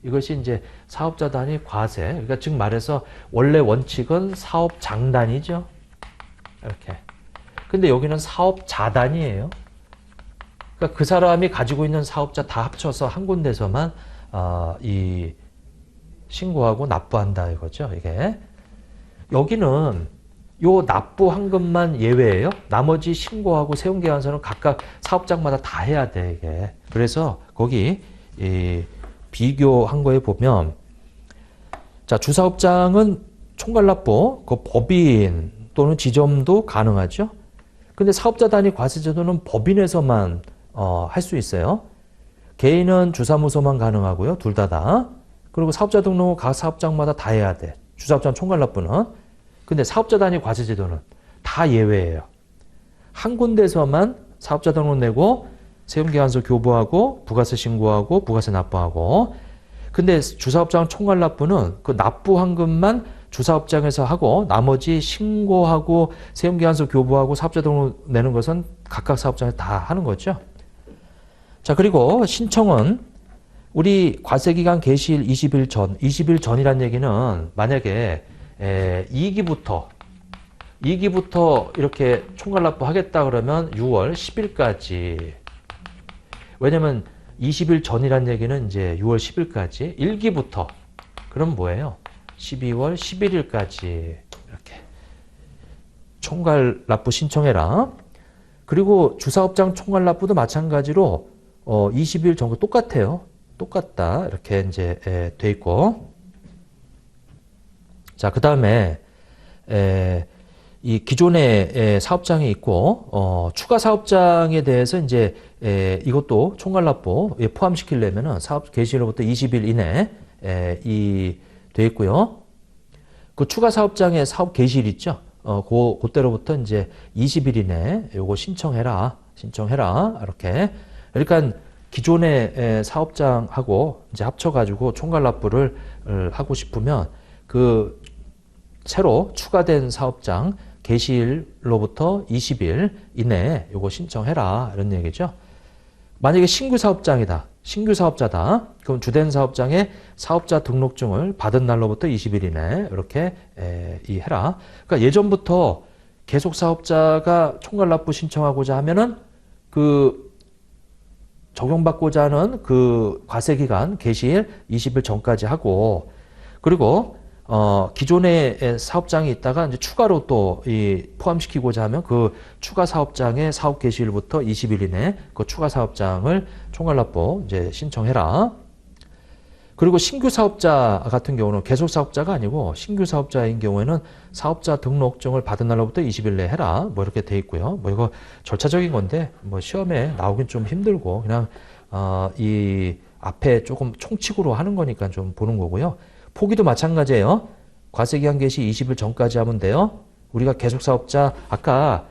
이것이 이제 사업자 단위 과세. 그러니까 즉 말해서 원래 원칙은 사업장 단위죠. 이렇게. 근데 여기는 사업자 단위예요. 그러니까 그 사람이 가지고 있는 사업자 다 합쳐서 한 군데서만 이 신고하고 납부한다 이거죠. 이게. 여기는 요 납부 환급만 예외예요. 나머지 신고하고 세운계약서는 각각 사업장마다 다 해야 돼, 이게. 그래서 거기 비교한 거에 보면, 자, 주사업장은 총괄납부, 그 법인 또는 지점도 가능하죠. 근데 사업자 단위 과세제도는 법인에서만 할 수 있어요. 개인은 주사무소만 가능하고요. 둘 다. 그리고 사업자 등록은 각 사업장마다 다 해야 돼. 주사업장 총괄납부는. 근데 사업자 단위 과세제도는 다 예외예요. 한 군데서만 사업자 등록 내고 세금계산서 교부하고 부가세 신고하고 부가세 납부하고. 근데 주사업장 총괄납부는 그 납부 환급만 주사업장에서 하고 나머지 신고하고 세금계산서 교부하고 사업자 등록 내는 것은 각각 사업장에서 다 하는 거죠. 자, 그리고 신청은 우리 과세기간 개시일 20일 전, 20일 전이란 얘기는 만약에 2기부터 이렇게 총괄납부 하겠다 그러면 6월 10일까지. 왜냐면 20일 전이란 얘기는 이제 6월 10일까지. 1기부터. 그럼 뭐예요? 12월 11일까지. 이렇게. 총괄납부 신청해라. 그리고 주사업장 총괄납부도 마찬가지로 20일 전과 똑같아요. 똑같다. 이렇게 이제 돼 있고. 자, 그다음에 이 기존의 사업장이 있고 추가 사업장에 대해서 이제 이것도 총괄납부에 포함시키려면은 사업 개시일로부터 20일 이내 돼 있고요. 그 추가 사업장의 사업 개시일 있죠. 그때로부터 이제 20일 이내 요거 신청해라. 이렇게. 그러니까 기존의 사업장하고 이제 합쳐가지고 총괄납부를 하고 싶으면 그 새로 추가된 사업장 개시일로부터 20일 이내에 요거 신청해라 이런 얘기죠. 만약에 신규 사업장이다. 신규 사업자다. 그럼 주된 사업장의 사업자 등록증을 받은 날로부터 20일 이내 이렇게 해라. 그러니까 예전부터 계속 사업자가 총괄납부 신청하고자 하면은 그 적용받고자 하는 그 과세기간 개시일 20일 전까지 하고, 그리고 기존의 사업장이 있다가 이제 추가로 또 포함시키고자 하면 그 추가 사업장의 사업 개시일부터 20일 이내 그 추가 사업장을 총괄납부 이제 신청해라. 그리고 신규 사업자 같은 경우는 계속 사업자가 아니고 신규 사업자인 경우에는 사업자 등록증을 받은 날로부터 20일 내에 해라. 뭐 이렇게 돼 있고요. 뭐 이거 절차적인 건데 뭐 시험에 나오긴 좀 힘들고 그냥 이 앞에 조금 총칙으로 하는 거니까 좀 보는 거고요. 포기도 마찬가지예요. 과세기한 개시 20일 전까지 하면 돼요. 우리가 계속 사업자 아까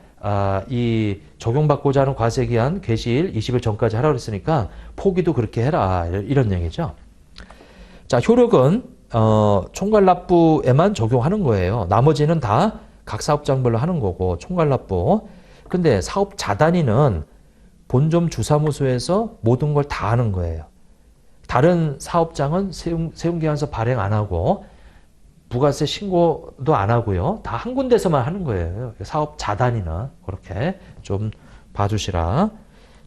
이 적용받고자 하는 과세기한 개시일 20일 전까지 하라고 했으니까 포기도 그렇게 해라. 이런 얘기죠. 자, 효력은 총괄납부에만 적용하는 거예요. 나머지는 다 각 사업장별로 하는 거고 총괄납부. 근데 사업자 단위는 본점 주사무소에서 모든 걸 다 하는 거예요. 다른 사업장은 세금계산서 발행 안 하고 부가세 신고도 안 하고요. 다 한 군데서만 하는 거예요. 사업자 단위는 그렇게 좀 봐주시라.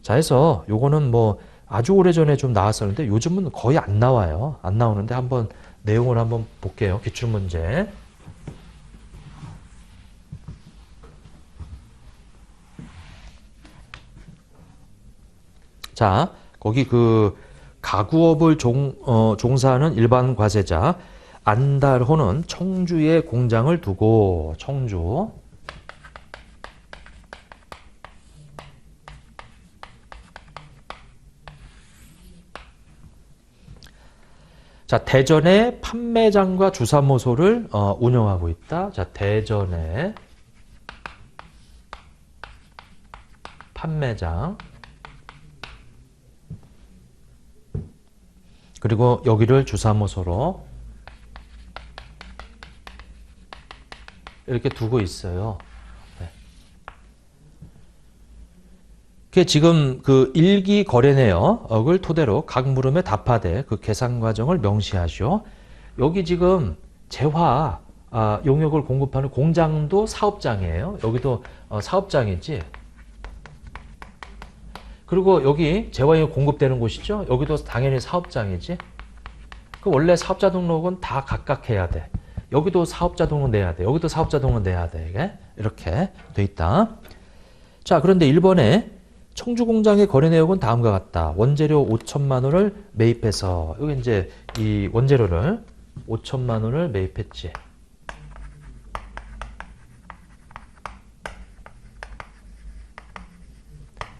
자, 해서 요거는 뭐 아주 오래전에 좀 나왔었는데 요즘은 거의 안 나와요. 안 나오는데 한번 내용을 한번 볼게요. 기출문제. 자, 거기 그 가구업을 종사하는 일반 과세자 안달호는 청주에 공장을 두고 청주. 자, 대전에 판매장과 주사무소를 운영하고 있다. 자, 대전에 판매장. 그리고 여기를 주사무소로 이렇게 두고 있어요. 네. 그게 지금 그 일기 거래 내역을 토대로 각 물음에 답하되 그 계산 과정을 명시하시오. 여기 지금 재화 용역을 공급하는 공장도 사업장이에요. 여기도 사업장이지. 그리고 여기 재화용역 공급되는 곳이죠. 여기도 당연히 사업장이지. 그 원래 사업자 등록은 다 각각 해야 돼. 여기도 사업자 등록 내야 돼. 여기도 사업자 등록 내야 돼. 이게 이렇게 돼 있다. 자, 그런데 1번에 청주 공장의 거래 내역은 다음과 같다. 원재료 5천만 원을 매입해서 여기 이제 이 원재료를 5천만 원을 매입했지.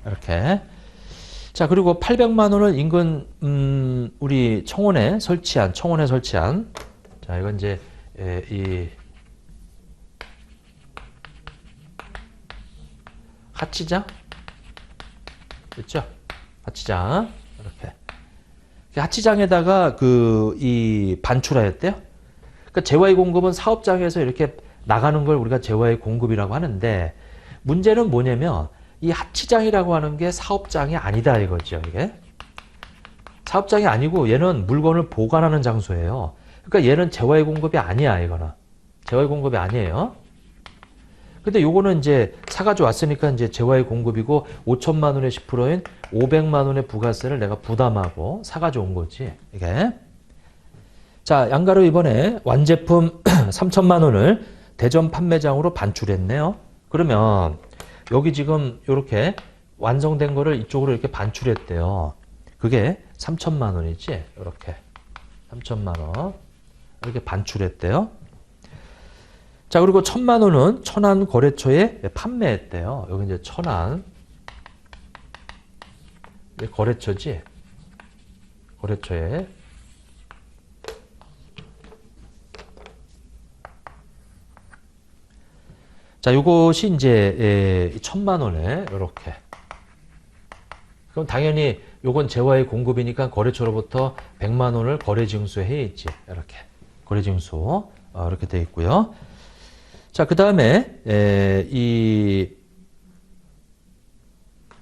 이렇게. 자, 그리고 800만 원을 인근 우리 청원에 설치한 자, 이건 이제 이 하치장 있죠? 하치장 이렇게 하치장에다가 이 반출하였대요. 그러니까 재화의 공급은 사업장에서 이렇게 나가는 걸 우리가 재화의 공급이라고 하는데 문제는 뭐냐면 이 하치장이라고 하는 게 사업장이 아니다 이거죠. 이게 사업장이 아니고 얘는 물건을 보관하는 장소예요. 그러니까 얘는 재화의 공급이 아니야. 이거는 재화의 공급이 아니에요. 근데 요거는 이제 사가지고 왔으니까 이제 재화의 공급이고 5천만 원의 10%인 500만 원의 부가세를 내가 부담하고 사가지고 온 거지. 이게. 자, 양가로 이번에 완제품 3천만 원을 대전 판매장으로 반출했네요. 그러면 여기 지금 이렇게 완성된 거를 이쪽으로 이렇게 반출했대요. 그게 3천만 원이지. 이렇게 3천만 원 이렇게 반출했대요. 자, 그리고 1,000만 원은 천안 거래처에 판매했대요. 여기 이제 천안 거래처지. 거래처에. 자, 요것이 이제 1,000만 원에 이렇게. 그럼 당연히 요건 재화의 공급이니까 거래처로부터 100만 원을 거래 징수해 있지. 이렇게. 거래 징수. 이렇게 돼 있고요. 자, 그 다음에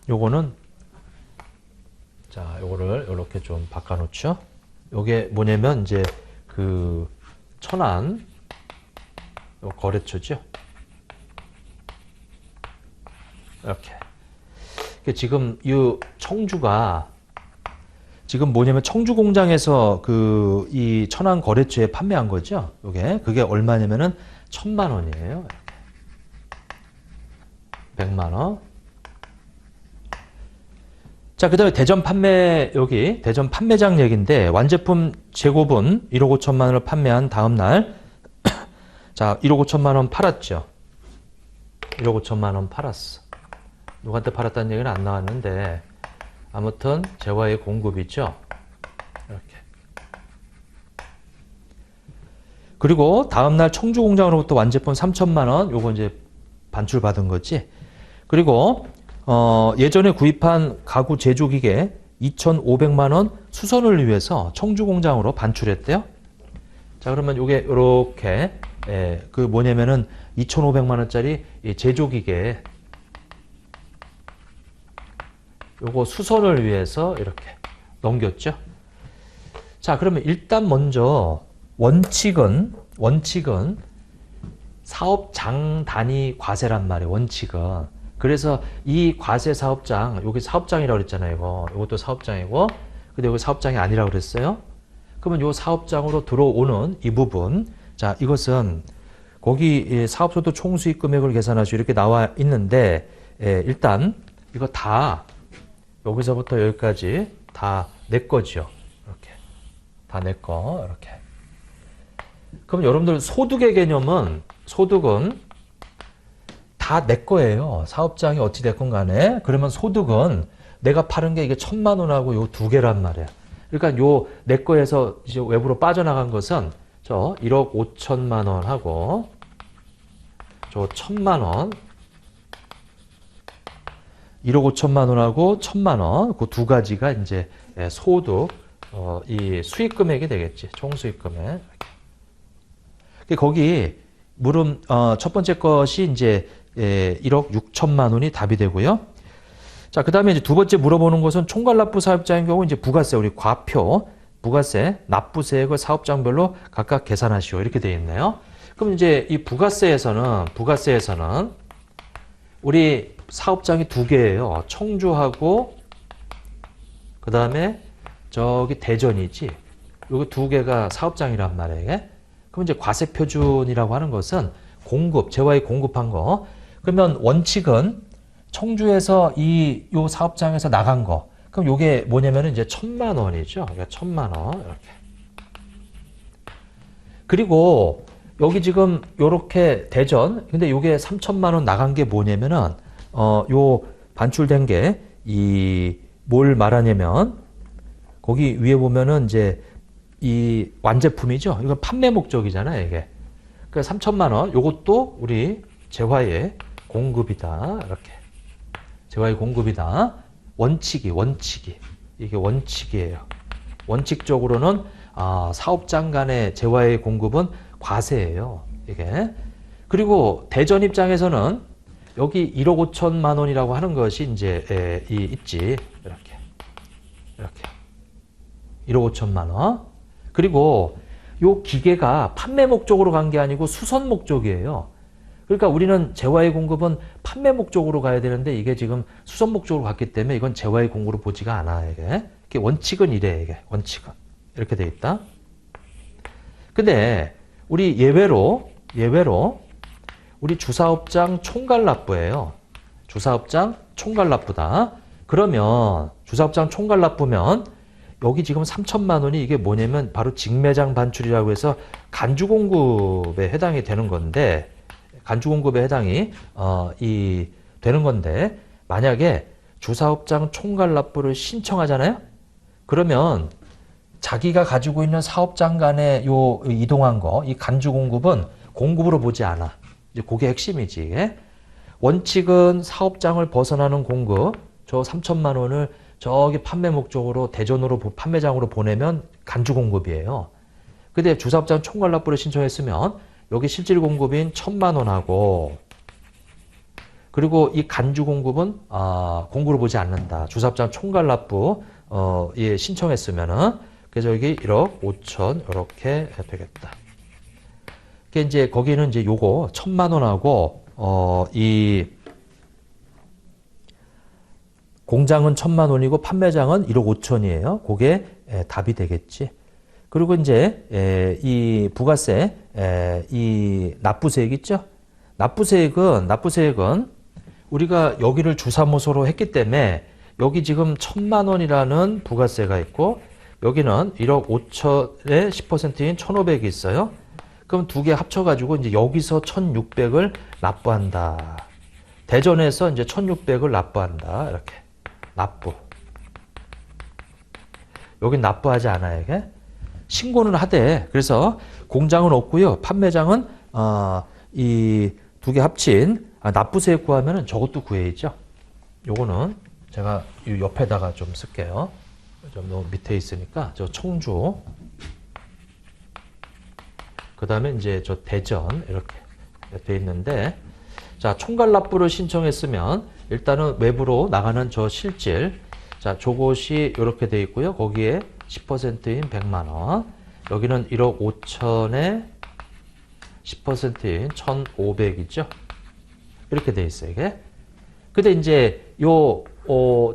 요거는 자, 요거를 이렇게 좀 바꿔 놓죠. 요게 뭐냐면 이제 그 천안 요 거래처죠. 이렇게. 지금 이 청주가 지금 뭐냐면 청주 공장에서 이 천안 거래처에 판매한 거죠. 그게 얼마냐면은 1,000만 원이에요. 100만 원. 자, 그 다음에 대전 판매장 얘기인데, 완제품 재고분 1억 5천만 원을 판매한 다음 날, 자, 1억 5천만 원 팔았죠. 1억 5천만 원 팔았어. 누구한테 팔았다는 얘기는 안 나왔는데, 아무튼 재화의 공급이죠. 이렇게. 그리고 다음날 청주 공장으로부터 완제품 3천만 원, 요거 이제 반출받은 거지. 그리고 예전에 구입한 가구 제조기계 2,500만 원 수선을 위해서 청주 공장으로 반출했대요. 자, 그러면 요게 요렇게 그 뭐냐면은 2,500만 원짜리 제조기계 요거 수선을 위해서 이렇게 넘겼죠. 자, 그러면 일단 먼저 원칙은 사업장 단위 과세란 말이에요. 원칙은. 그래서 이 과세 사업장, 여기 사업장이라고 그랬잖아요. 이것도 사업장이고, 근데 여기 사업장이 아니라고 그랬어요. 그러면 이 사업장으로 들어오는 이 부분, 자, 이것은 거기 사업소득 총수익 금액을 계산하시고 이렇게 나와 있는데, 일단 이거 다 여기서부터 여기까지 다 내 거죠. 이렇게 다 내 거, 이렇게. 그럼 여러분들 소득의 개념은 소득은 다 내 거예요. 사업장이 어찌 됐건 간에. 그러면 소득은 내가 파는 게 이게 1,000만 원하고 요 두 개란 말이야. 그러니까 요 내 거에서 이제 외부로 빠져나간 것은 저 1억 5천만 원하고 저 1,000만 원 1억 5천만 원하고 1,000만 원 그 두 가지가 이제 소득 이 수익 금액이 되겠지. 총 수익 금액. 거기 물음 첫 번째 것이 이제 1억 6천만 원이 답이 되고요. 자, 그다음에 이제 두 번째 물어보는 것은 총괄납부 사업자인 경우 이제 부가세 우리 과표 부가세 납부세액을 사업장별로 각각 계산하시오 이렇게 되어 있네요. 그럼 이제 이 부가세에서는 우리 사업장이 두 개예요. 청주하고 그다음에 저기 대전이지. 요거 두 개가 사업장이란 말이에요. 그럼 이제 과세 표준이라고 하는 것은 공급, 재화에 공급한 거. 그러면 원칙은 청주에서 요 사업장에서 나간 거. 그럼 요게 뭐냐면은 이제 1,000만 원이죠. 그러니까 1,000만 원. 이렇게. 그리고 여기 지금 요렇게 대전. 근데 요게 3,000만 원 나간 게 뭐냐면은 요 반출된 게 뭘 말하냐면 거기 위에 보면은 이제 이 완제품이죠. 이건 판매 목적이잖아요, 이게. 그러니까 3,000만 원. 요것도 우리 재화의 공급이다. 이렇게. 재화의 공급이다. 원칙이. 이게 원칙이에요. 원칙적으로는 사업장 간의 재화의 공급은 과세예요. 이게. 그리고 대전 입장에서는 여기 1억 5천만 원이라고 하는 것이 이제 있지. 이렇게. 1억 5천만 원. 그리고 요 기계가 판매 목적으로 간 게 아니고 수선 목적이에요. 그러니까 우리는 재화의 공급은 판매 목적으로 가야 되는데 이게 지금 수선 목적으로 갔기 때문에 이건 재화의 공급으로 보지가 않아. 이게 원칙은 이래. 이게 원칙은 이렇게 돼 있다. 근데 우리 예외로 우리 주사업장 총괄납부예요. 주사업장 총괄납부다. 그러면 주사업장 총괄납부면 여기 지금 3,000만 원이 이게 뭐냐면 바로 직매장 반출이라고 해서 간주공급에 해당이 되는 건데 간주공급에 해당이 되는 건데 만약에 주사업장 총괄납부를 신청하잖아요. 그러면 자기가 가지고 있는 사업장 간에 요 이동한 거, 이 간주공급은 공급으로 보지 않아. 이제 그게 핵심이지. 이게. 원칙은 사업장을 벗어나는 공급, 저 3,000만 원을 저기 판매 목적으로 대전으로 판매장으로 보내면 간주 공급이에요. 근데 주사업장 총괄납부를 신청했으면 여기 실질 공급인 1,000만 원하고 그리고 이 간주 공급은 공급으로 보지 않는다. 주사업장 총괄납부 예, 신청했으면은 그래서 여기 1억 5천 이렇게 되겠다. 그 이제 거기는 이제 요거 1,000만 원하고 이 공장은 1,000만 원이고 판매장은 1억 5천이에요. 그게 답이 되겠지. 그리고 이제 이 부가세, 이 납부세액 있죠? 납부세액은 우리가 여기를 주사무소로 했기 때문에 여기 지금 1,000만 원이라는 부가세가 있고 여기는 1억 5천에 10%인 1,500이 있어요. 그럼 두 개 합쳐가지고 이제 여기서 1,600을 납부한다. 대전에서 이제 1,600을 납부한다. 이렇게. 납부. 여긴 납부하지 않아요, 이게. 신고는 하되. 그래서 공장은 없고요. 판매장은 이 두 개 합친 납부세액 구하면은 저것도 구해야죠. 요거는 제가 이 옆에다가 좀 쓸게요. 좀 너무 밑에 있으니까 저 청주. 그 다음에 이제 저 대전 이렇게 돼 있는데 자 총괄납부를 신청했으면 일단은 외부로 나가는 저 실질 자 저것이 이렇게 돼 있고요. 거기에 10%인 100만 원 여기는 1억 5천에 10%인 1,500이죠. 이렇게 돼 있어요. 이게. 근데 이제 요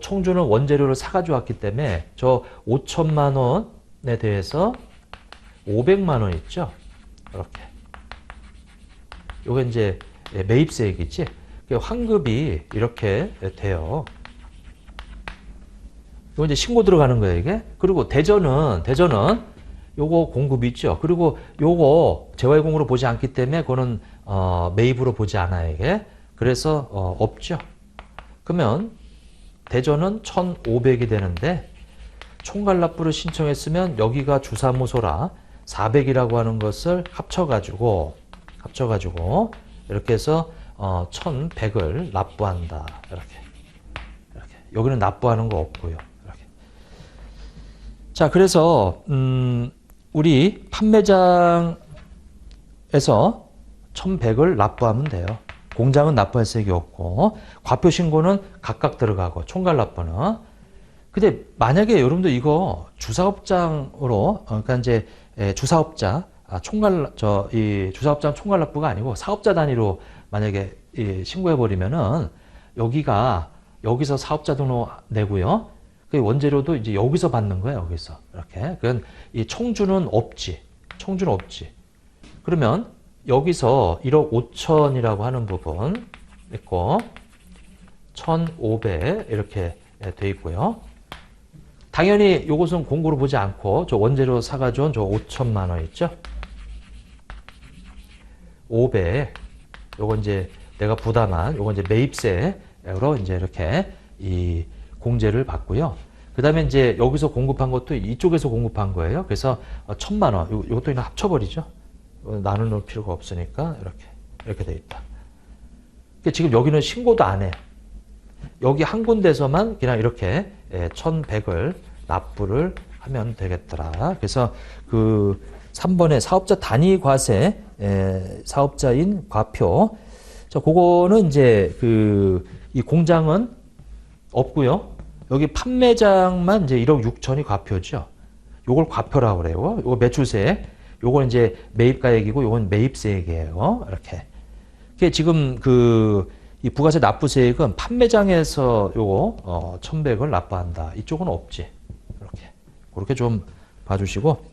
청주는 원재료를 사가지고 왔기 때문에 저 5천만 원에 대해서 500만 원 있죠. 이렇게. 요게 이제 매입세액이지. 환급이 이렇게 돼요. 이거 이제 신고 들어가는 거예요, 이게. 그리고 대전은 요거 공급이 있죠. 그리고 요거 재화의 공급으로 보지 않기 때문에 그거는 매입으로 보지 않아요, 이게. 그래서 없죠. 그러면 대전은 1,500이 되는데 총괄납부를 신청했으면 여기가 주사무소라 400이라고 하는 것을 합쳐가지고 이렇게 해서 1,100을 납부한다. 이렇게. 여기는 납부하는 거 없고요. 이렇게. 자, 그래서 우리 판매장에서 1,100을 납부하면 돼요. 공장은 납부할 세액이 없고 과표 신고는 각각 들어가고 총괄납부는. 근데 만약에 여러분들 이거 주사업장으로 그러니까 이제 주사업자 이 주사업장 총괄납부가 아니고 사업자 단위로 만약에 신고해 버리면은 여기서 사업자 등록 내고요. 그 원재료도 이제 여기서 받는 거예요. 여기서 이렇게. 그건 이 청주는 없지. 그러면 여기서 1억 5천이라고 하는 부분 있고 1,500 이렇게 돼 있고요. 당연히 이것은 공고로 보지 않고 저 원재료 사가져온 저 5천만 원 있죠? 500 요거 이제 내가 부담한 요거 이제 매입세로 이제 이렇게 이 공제를 받고요. 그 다음에 이제 여기서 공급한 것도 이쪽에서 공급한 거예요. 그래서 1,000만 원 요것도 그냥 합쳐버리죠. 나눌 필요가 없으니까 이렇게 돼 있다. 그러니까 지금 여기는 신고도 안 해. 여기 한 군데서만 그냥 이렇게 1,100을 납부를 하면 되겠더라. 그래서 그 3번에 사업자 단위 과세 사업자인 과표. 자, 그거는 이제 이 공장은 없고요. 여기 판매장만 이제 1억 6천이 과표죠. 요걸 과표라고 그래요. 요거 매출세. 요건 이제 매입가액이고 요건 매입세액이에요. 이렇게. 그게 지금 이 부가세 납부세액은 판매장에서 요거 1,100을 납부한다. 이쪽은 없지. 이렇게. 그렇게 좀 봐주시고.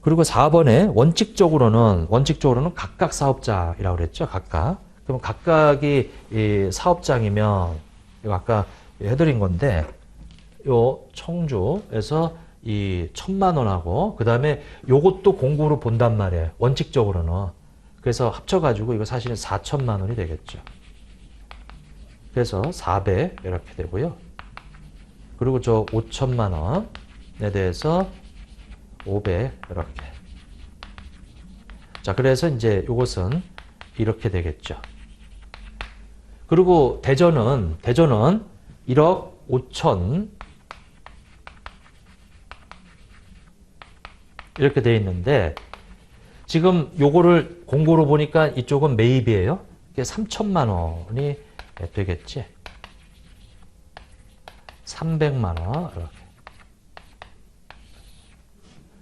그리고 4번에 원칙적으로는 각각 사업장이라고 그랬죠. 각각. 그럼 각각이 이 사업장이면 이거 아까 해드린 건데 요 청주에서 이 1,000만 원하고 그 다음에 요것도 공고로 본단 말이에요. 원칙적으로는. 그래서 합쳐가지고 이거 사실은 4,000만 원이 되겠죠. 그래서 400 이렇게 되고요. 그리고 저 5,000만 원에 대해서 500 이렇게. 자, 그래서 이제 요것은 이렇게 되겠죠. 그리고 대전은 1억 5천 이렇게 돼 있는데 지금 요거를 공고로 보니까 이쪽은 매입이에요. 이게 3,000만 원이 되겠지. 300만 원 이렇게.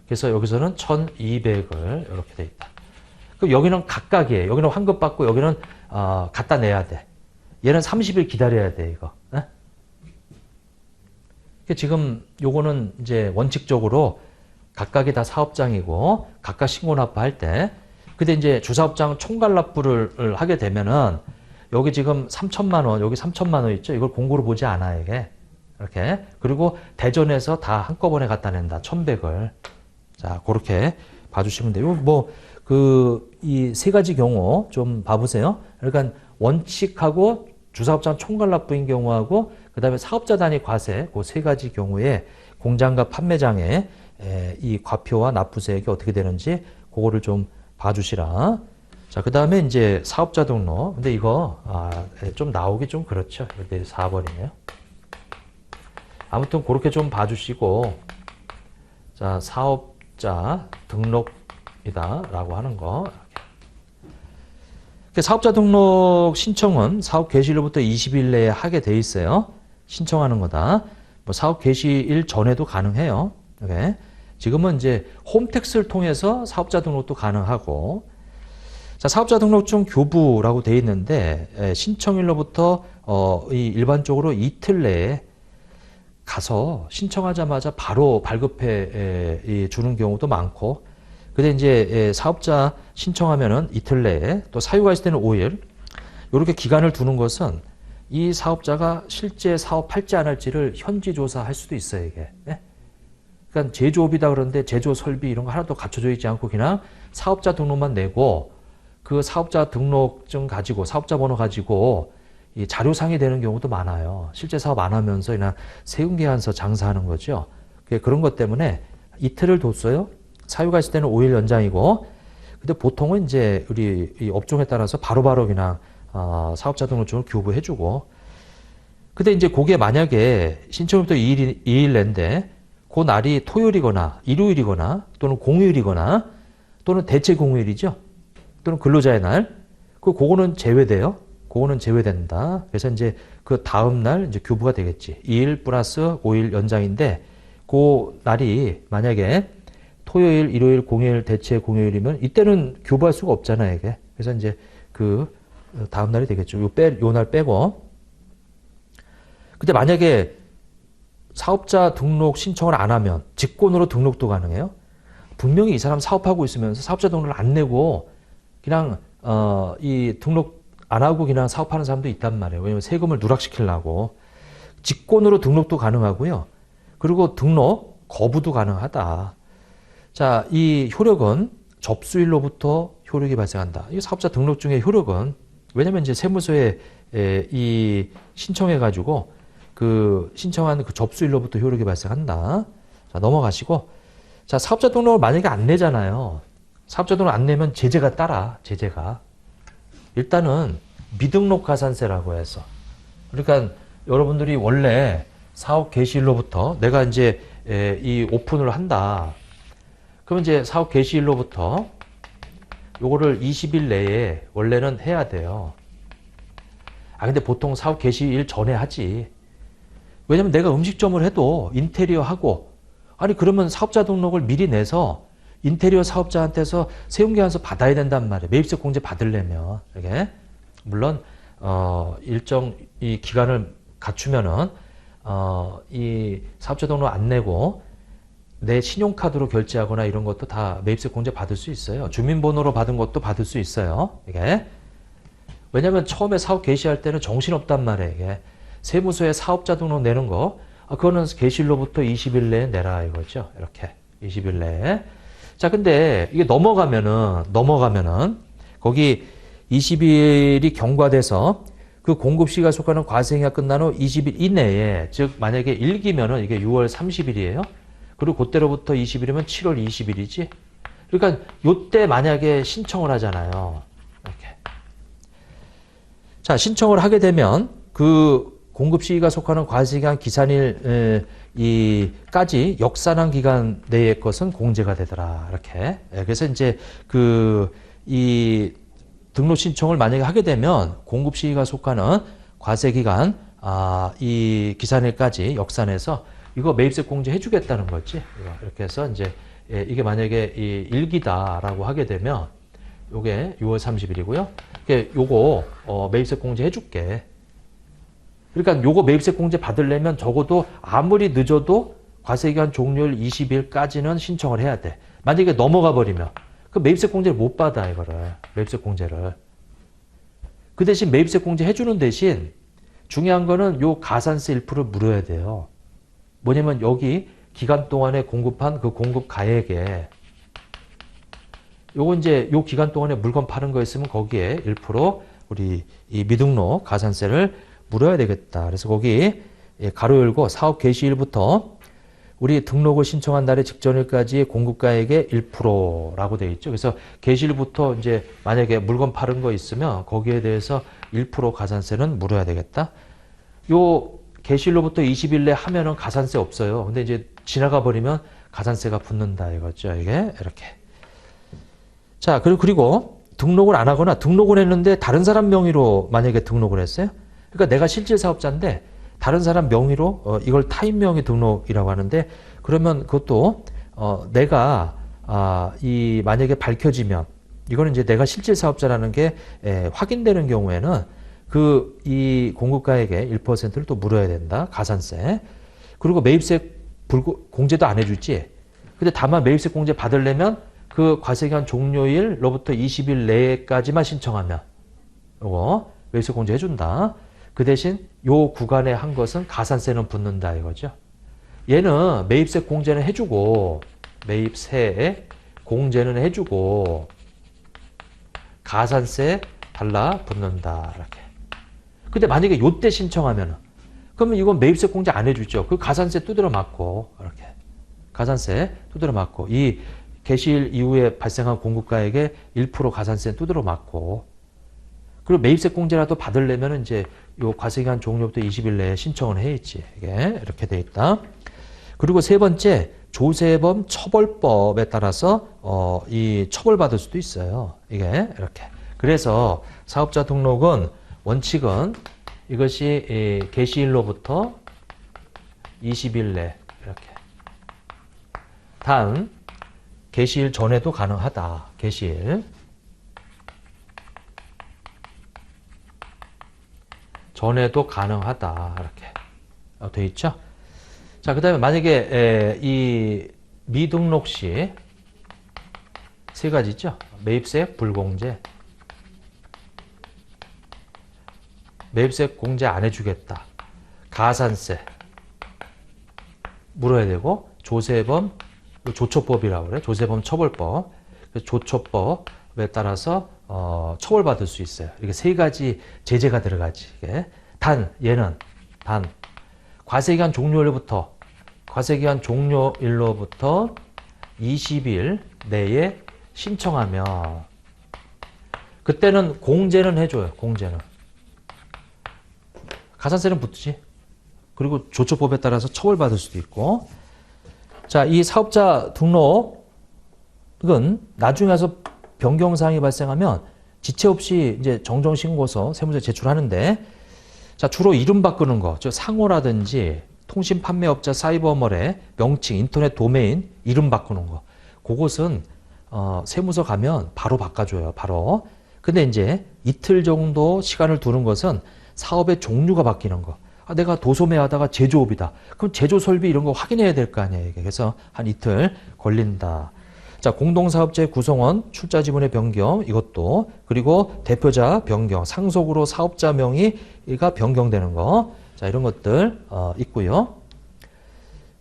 그래서 여기서는 1,200을 이렇게 돼 있다. 그럼 여기는 각각이에요. 여기는 환급 받고 여기는 갖다 내야 돼. 얘는 30일 기다려야 돼, 이거. 지금 요거는 이제 원칙적으로 각각이 다 사업장이고 각각 신고납부할 때 근데 이제 주사업장 총괄납부를 하게 되면은 여기 지금 3,000만 원, 여기 3,000만 원 있죠? 이걸 공고로 보지 않아, 이게. 이렇게. 그리고 대전에서 다 한꺼번에 갖다 낸다. 1,100을. 자, 그렇게 봐주시면 돼요. 이 세 가지 경우 좀 봐보세요. 그러니까 원칙하고 주사업장 총괄납부인 경우하고 그 다음에 사업자 단위 과세 그 세 가지 경우에 공장과 판매장의 이 과표와 납부세액이 어떻게 되는지 그거를 좀 봐주시라. 자, 그 다음에 이제 사업자 등록. 근데 이거 좀 나오기 좀 그렇죠. 근데 4번이네요. 아무튼 그렇게 좀 봐주시고 자, 사업자 등록이다라고 하는 거. 사업자 등록 신청은 사업 개시일로부터 20일 내에 하게 돼 있어요. 신청하는 거다. 뭐 사업 개시일 전에도 가능해요. 이렇게. 지금은 이제 홈택스를 통해서 사업자 등록도 가능하고. 자, 사업자 등록증 교부라고 돼 있는데 신청일로부터 일반적으로 이틀 내에 가서 신청하자마자 바로 발급해 주는 경우도 많고. 근데 이제 사업자 신청하면은 이틀 내에 또 사유가 있을 때는 5일 이렇게 기간을 두는 것은 이 사업자가 실제 사업할지 안 할지를 현지 조사할 수도 있어요, 이게. 그러니까 제조업이다 그러는데 제조 설비 이런 거 하나도 갖춰져 있지 않고 그냥 사업자 등록만 내고 그 사업자 등록증 가지고 사업자 번호 가지고 이 자료상이 되는 경우도 많아요. 실제 사업 안 하면서 그냥 세금계산서 장사하는 거죠. 그런 것 때문에 이틀을 뒀어요. 사유가 있을 때는 5일 연장이고, 근데 보통은 이제 우리 이 업종에 따라서 바로바로 그냥 사업자 등록증을 교부해주고, 근데 이제 그게 만약에 신청일부터 2일 낸데 그 날이 토요일이거나 일요일이거나 또는 공휴일이거나 또는 대체 공휴일이죠. 또는 근로자의 날, 그거는 제외돼요. 그거는 제외된다. 그래서 이제 그 다음 날 이제 교부가 되겠지. 2일 플러스 5일 연장인데 그 날이 만약에 토요일, 일요일, 공휴일, 대체 공휴일이면 이때는 교부할 수가 없잖아요, 이게. 그래서 이제 그 다음 날이 되겠죠. 요 날 빼고. 근데 만약에 사업자 등록 신청을 안 하면 직권으로 등록도 가능해요. 분명히 이 사람 사업하고 있으면서 사업자 등록을 안 내고 그냥 이 등록 안 하고 그냥 사업하는 사람도 있단 말이에요. 왜냐면 세금을 누락시키려고. 직권으로 등록도 가능하고요. 그리고 등록 거부도 가능하다. 자, 이 효력은 접수일로부터 효력이 발생한다. 이 사업자 등록 중에 효력은 왜냐면 이제 세무서에 이 신청해가지고 그 신청한 그 접수일로부터 효력이 발생한다. 자, 넘어가시고. 자, 사업자 등록을 만약에 안 내잖아요. 사업자 등록 안 내면 제재가 따라, 제재가. 일단은 미등록 가산세라고 해서. 그러니까 여러분들이 원래 사업 개시일로부터 내가 이제 이 오픈을 한다. 그럼 이제 사업 개시일로부터 요거를 20일 내에 원래는 해야 돼요. 근데 보통 사업 개시일 전에 하지. 왜냐면 내가 음식점을 해도 인테리어 하고, 아니 그러면 사업자 등록을 미리 내서 인테리어 사업자한테서 세운계약서 받아야 된단 말이에요. 매입세 공제 받으려면. 이게 물론 일정 이 기간을 갖추면은 이 사업자 등록 안 내고 내 신용카드로 결제하거나 이런 것도 다 매입세 공제 받을 수 있어요. 주민번호로 받은 것도 받을 수 있어요. 이게 왜냐면 처음에 사업 개시할 때는 정신없단 말이에요. 이게 세무서에 사업자 등록 내는 거, 그거는 개시일로부터 20일 내에 내라 이거죠. 이렇게 20일 내에. 자, 근데 이게 넘어가면은 거기 20일이 경과돼서 그 공급시가 속하는 과세행위가 끝난 후 20일 이내에, 즉 만약에 1기면은 이게 6월 30일이에요. 그리고 그때로부터 20일이면 7월 20일이지. 그러니까 요때 만약에 신청을 하잖아요. 이렇게. 자, 신청을 하게 되면 그 공급 시기가 속하는 과세기간 기산일까지 역산한 기간 내의 것은 공제가 되더라. 이렇게. 그래서 이제 이 등록 신청을 만약에 하게 되면 공급 시기가 속하는 과세기간 이 기산일까지 역산해서 이거 매입세 공제 해주겠다는 거지. 이렇게 해서 이제 이게 만약에 이 1기다라고 하게 되면 요게 6월 30일이고요. 요거 매입세 공제 해줄게. 그러니까 요거 매입세 공제 받으려면 적어도 아무리 늦어도 과세기간 종료일 20일까지는 신청을 해야 돼. 만약에 넘어가 버리면 그 매입세 공제를 못 받아, 이거를. 매입세 공제를. 그 대신 매입세 공제 해주는 대신 중요한 거는 요 가산세 1%를 물어야 돼요. 뭐냐면 여기 기간 동안에 공급한 그 공급 가액에 요거 이제 요 기간 동안에 물건 파는 거 있으면 거기에 1% 우리 이 미등록 가산세를 물어야 되겠다. 그래서 거기 가로 열고 사업 개시일부터 우리 등록을 신청한 날의 직전일까지의 공급가액의 1%라고 되어 있죠. 그래서 개시일부터 이제 만약에 물건 파는 거 있으면 거기에 대해서 1% 가산세는 물어야 되겠다. 요 개시일로부터 20일 내 하면은 가산세 없어요. 근데 이제 지나가 버리면 가산세가 붙는다 이거죠. 이게 이렇게. 자, 그리고 등록을 안 하거나 등록을 했는데 다른 사람 명의로 만약에 등록을 했어요. 그러니까 내가 실질 사업자인데 다른 사람 명의로 이걸 타인 명의 등록이라고 하는데, 그러면 그것도 내가 이 만약에 밝혀지면 이거는 이제 내가 실질 사업자라는 게 확인되는 경우에는 이 공급가액의 1%를 또 물어야 된다. 가산세. 그리고 매입세 공제도 안 해주지. 근데 다만 매입세 공제 받으려면 그 과세기간 종료일로부터 20일 내까지만 신청하면 요거 매입세 공제 해준다. 그 대신 요 구간에 한 것은 가산세는 붙는다 이거죠. 얘는 매입세 공제는 해주고 매입세 공제는 해주고 가산세 달라 붙는다 이렇게. 근데 만약에 요때 신청하면은 그러면 이건 매입세 공제 안 해주죠. 그 가산세 두드려 맞고 이렇게 가산세 두드려 맞고 이 개시일 이후에 발생한 공급가액의 1% 가산세 두드려 맞고, 그리고 매입세 공제라도 받으려면 이제 요 과세기간 종료부터 20일 내에 신청을 해야지. 이게 이렇게 돼 있다. 그리고 세 번째, 조세범 처벌법에 따라서 이 처벌받을 수도 있어요. 이게 이렇게. 그래서 사업자 등록은 원칙은 이것이 개시일로부터 20일 내 이렇게. 단 개시일 전에도 가능하다. 개시일 전에도 가능하다. 이렇게 돼 있죠. 자, 그 다음에 만약에 이 미등록 시 세 가지 있죠. 매입세, 불공제. 매입세 공제 안 해주겠다. 가산세 물어야 되고, 조세범, 조처법이라고 그래. 조세범 처벌법. 조처법에 따라서 처벌받을 수 있어요. 이렇게 세 가지 제재가 들어가지. 이게. 얘는 과세기한 종료일로부터 20일 내에 신청하면, 그때는 공제는 해줘요. 공제는. 가산세는 붙지. 그리고 조처법에 따라서 처벌받을 수도 있고. 자, 이 사업자 등록은 나중에 와서 변경사항이 발생하면 지체 없이 이제 정정신고서 세무서에 제출하는데, 자, 주로 이름 바꾸는 거, 즉 상호라든지 통신 판매업자 사이버머의 명칭, 인터넷 도메인 이름 바꾸는 거, 그것은 세무서 가면 바로 바꿔줘요. 바로. 근데 이제 이틀 정도 시간을 두는 것은 사업의 종류가 바뀌는 거. 내가 도소매하다가 제조업이다. 그럼 제조 설비 이런 거 확인해야 될 거 아니에요. 그래서 한 이틀 걸린다. 자, 공동사업자의 구성원, 출자 지분의 변경, 이것도. 그리고 대표자 변경, 상속으로 사업자 명의가 변경되는 거. 자, 이런 것들 있고요.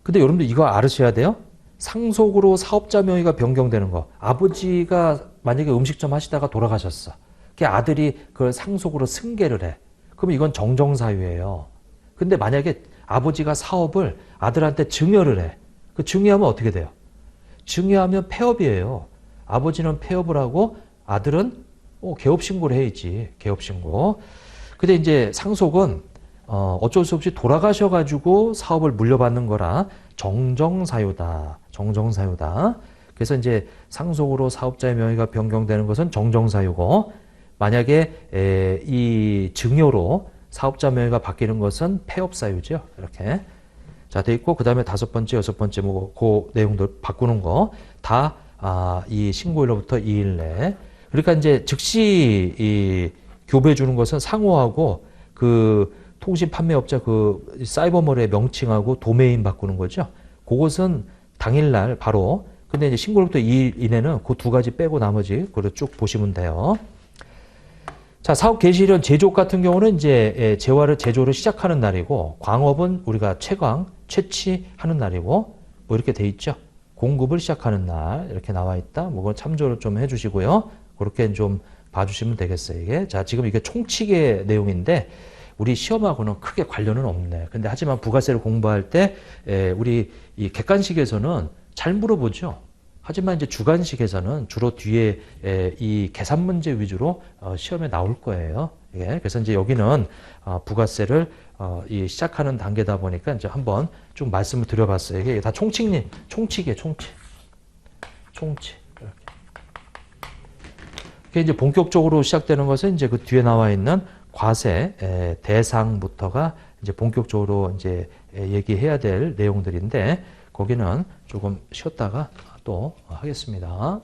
근데 여러분들 이거 알으셔야 돼요. 상속으로 사업자 명의가 변경되는 거. 아버지가 만약에 음식점 하시다가 돌아가셨어. 그 아들이 그걸 상속으로 승계를 해. 그럼 이건 정정사유예요. 근데 만약에 아버지가 사업을 아들한테 증여를 해. 그 증여하면 어떻게 돼요? 증여하면 폐업이에요. 아버지는 폐업을 하고 아들은 개업신고를 해야지. 개업신고. 근데 이제 상속은 어쩔 수 없이 돌아가셔가지고 사업을 물려받는 거라 정정사유다. 정정사유다. 그래서 이제 상속으로 사업자의 명의가 변경되는 것은 정정사유고, 만약에 이 증여로 사업자 명의가 바뀌는 것은 폐업사유죠. 이렇게. 자, 돼 있고, 그 다음에 5번째, 6번째, 그 내용들 바꾸는 거, 다, 이 신고일로부터 2일 내. 그러니까 이제 즉시 교부해 주는 것은 상호하고, 그 통신 판매업자 그 사이버몰의 명칭하고 도메인 바꾸는 거죠. 그것은 당일날 바로. 근데 이제 신고일로부터 2일 이내는 그 두 가지 빼고 나머지, 그걸 쭉 보시면 돼요. 자, 사업 개시일은 제조업 같은 경우는 이제 제조를 시작하는 날이고, 광업은 우리가 채취하는 날이고, 뭐 이렇게 돼 있죠. 공급을 시작하는 날 이렇게 나와 있다. 뭐 그건 참조를 좀 해주시고요. 그렇게 좀 봐주시면 되겠어요. 이게. 자, 지금 이게 총칙의 내용인데 우리 시험하고는 크게 관련은 없네. 근데 하지만 부가세를 공부할 때 우리 이 객관식에서는 잘 물어보죠. 하지만 이제 주관식에서는 주로 뒤에 이 계산 문제 위주로 시험에 나올 거예요. 예, 그래서 이제 여기는 부가세를 이 시작하는 단계다 보니까 이제 한번 쭉 말씀을 드려봤어요. 이게 다 총칙이에요. 총칙. 이게 이제 본격적으로 시작되는 것은 이제 그 뒤에 나와 있는 과세 대상부터가 이제 본격적으로 이제 얘기해야 될 내용들인데, 거기는 조금 쉬었다가 또 하겠습니다.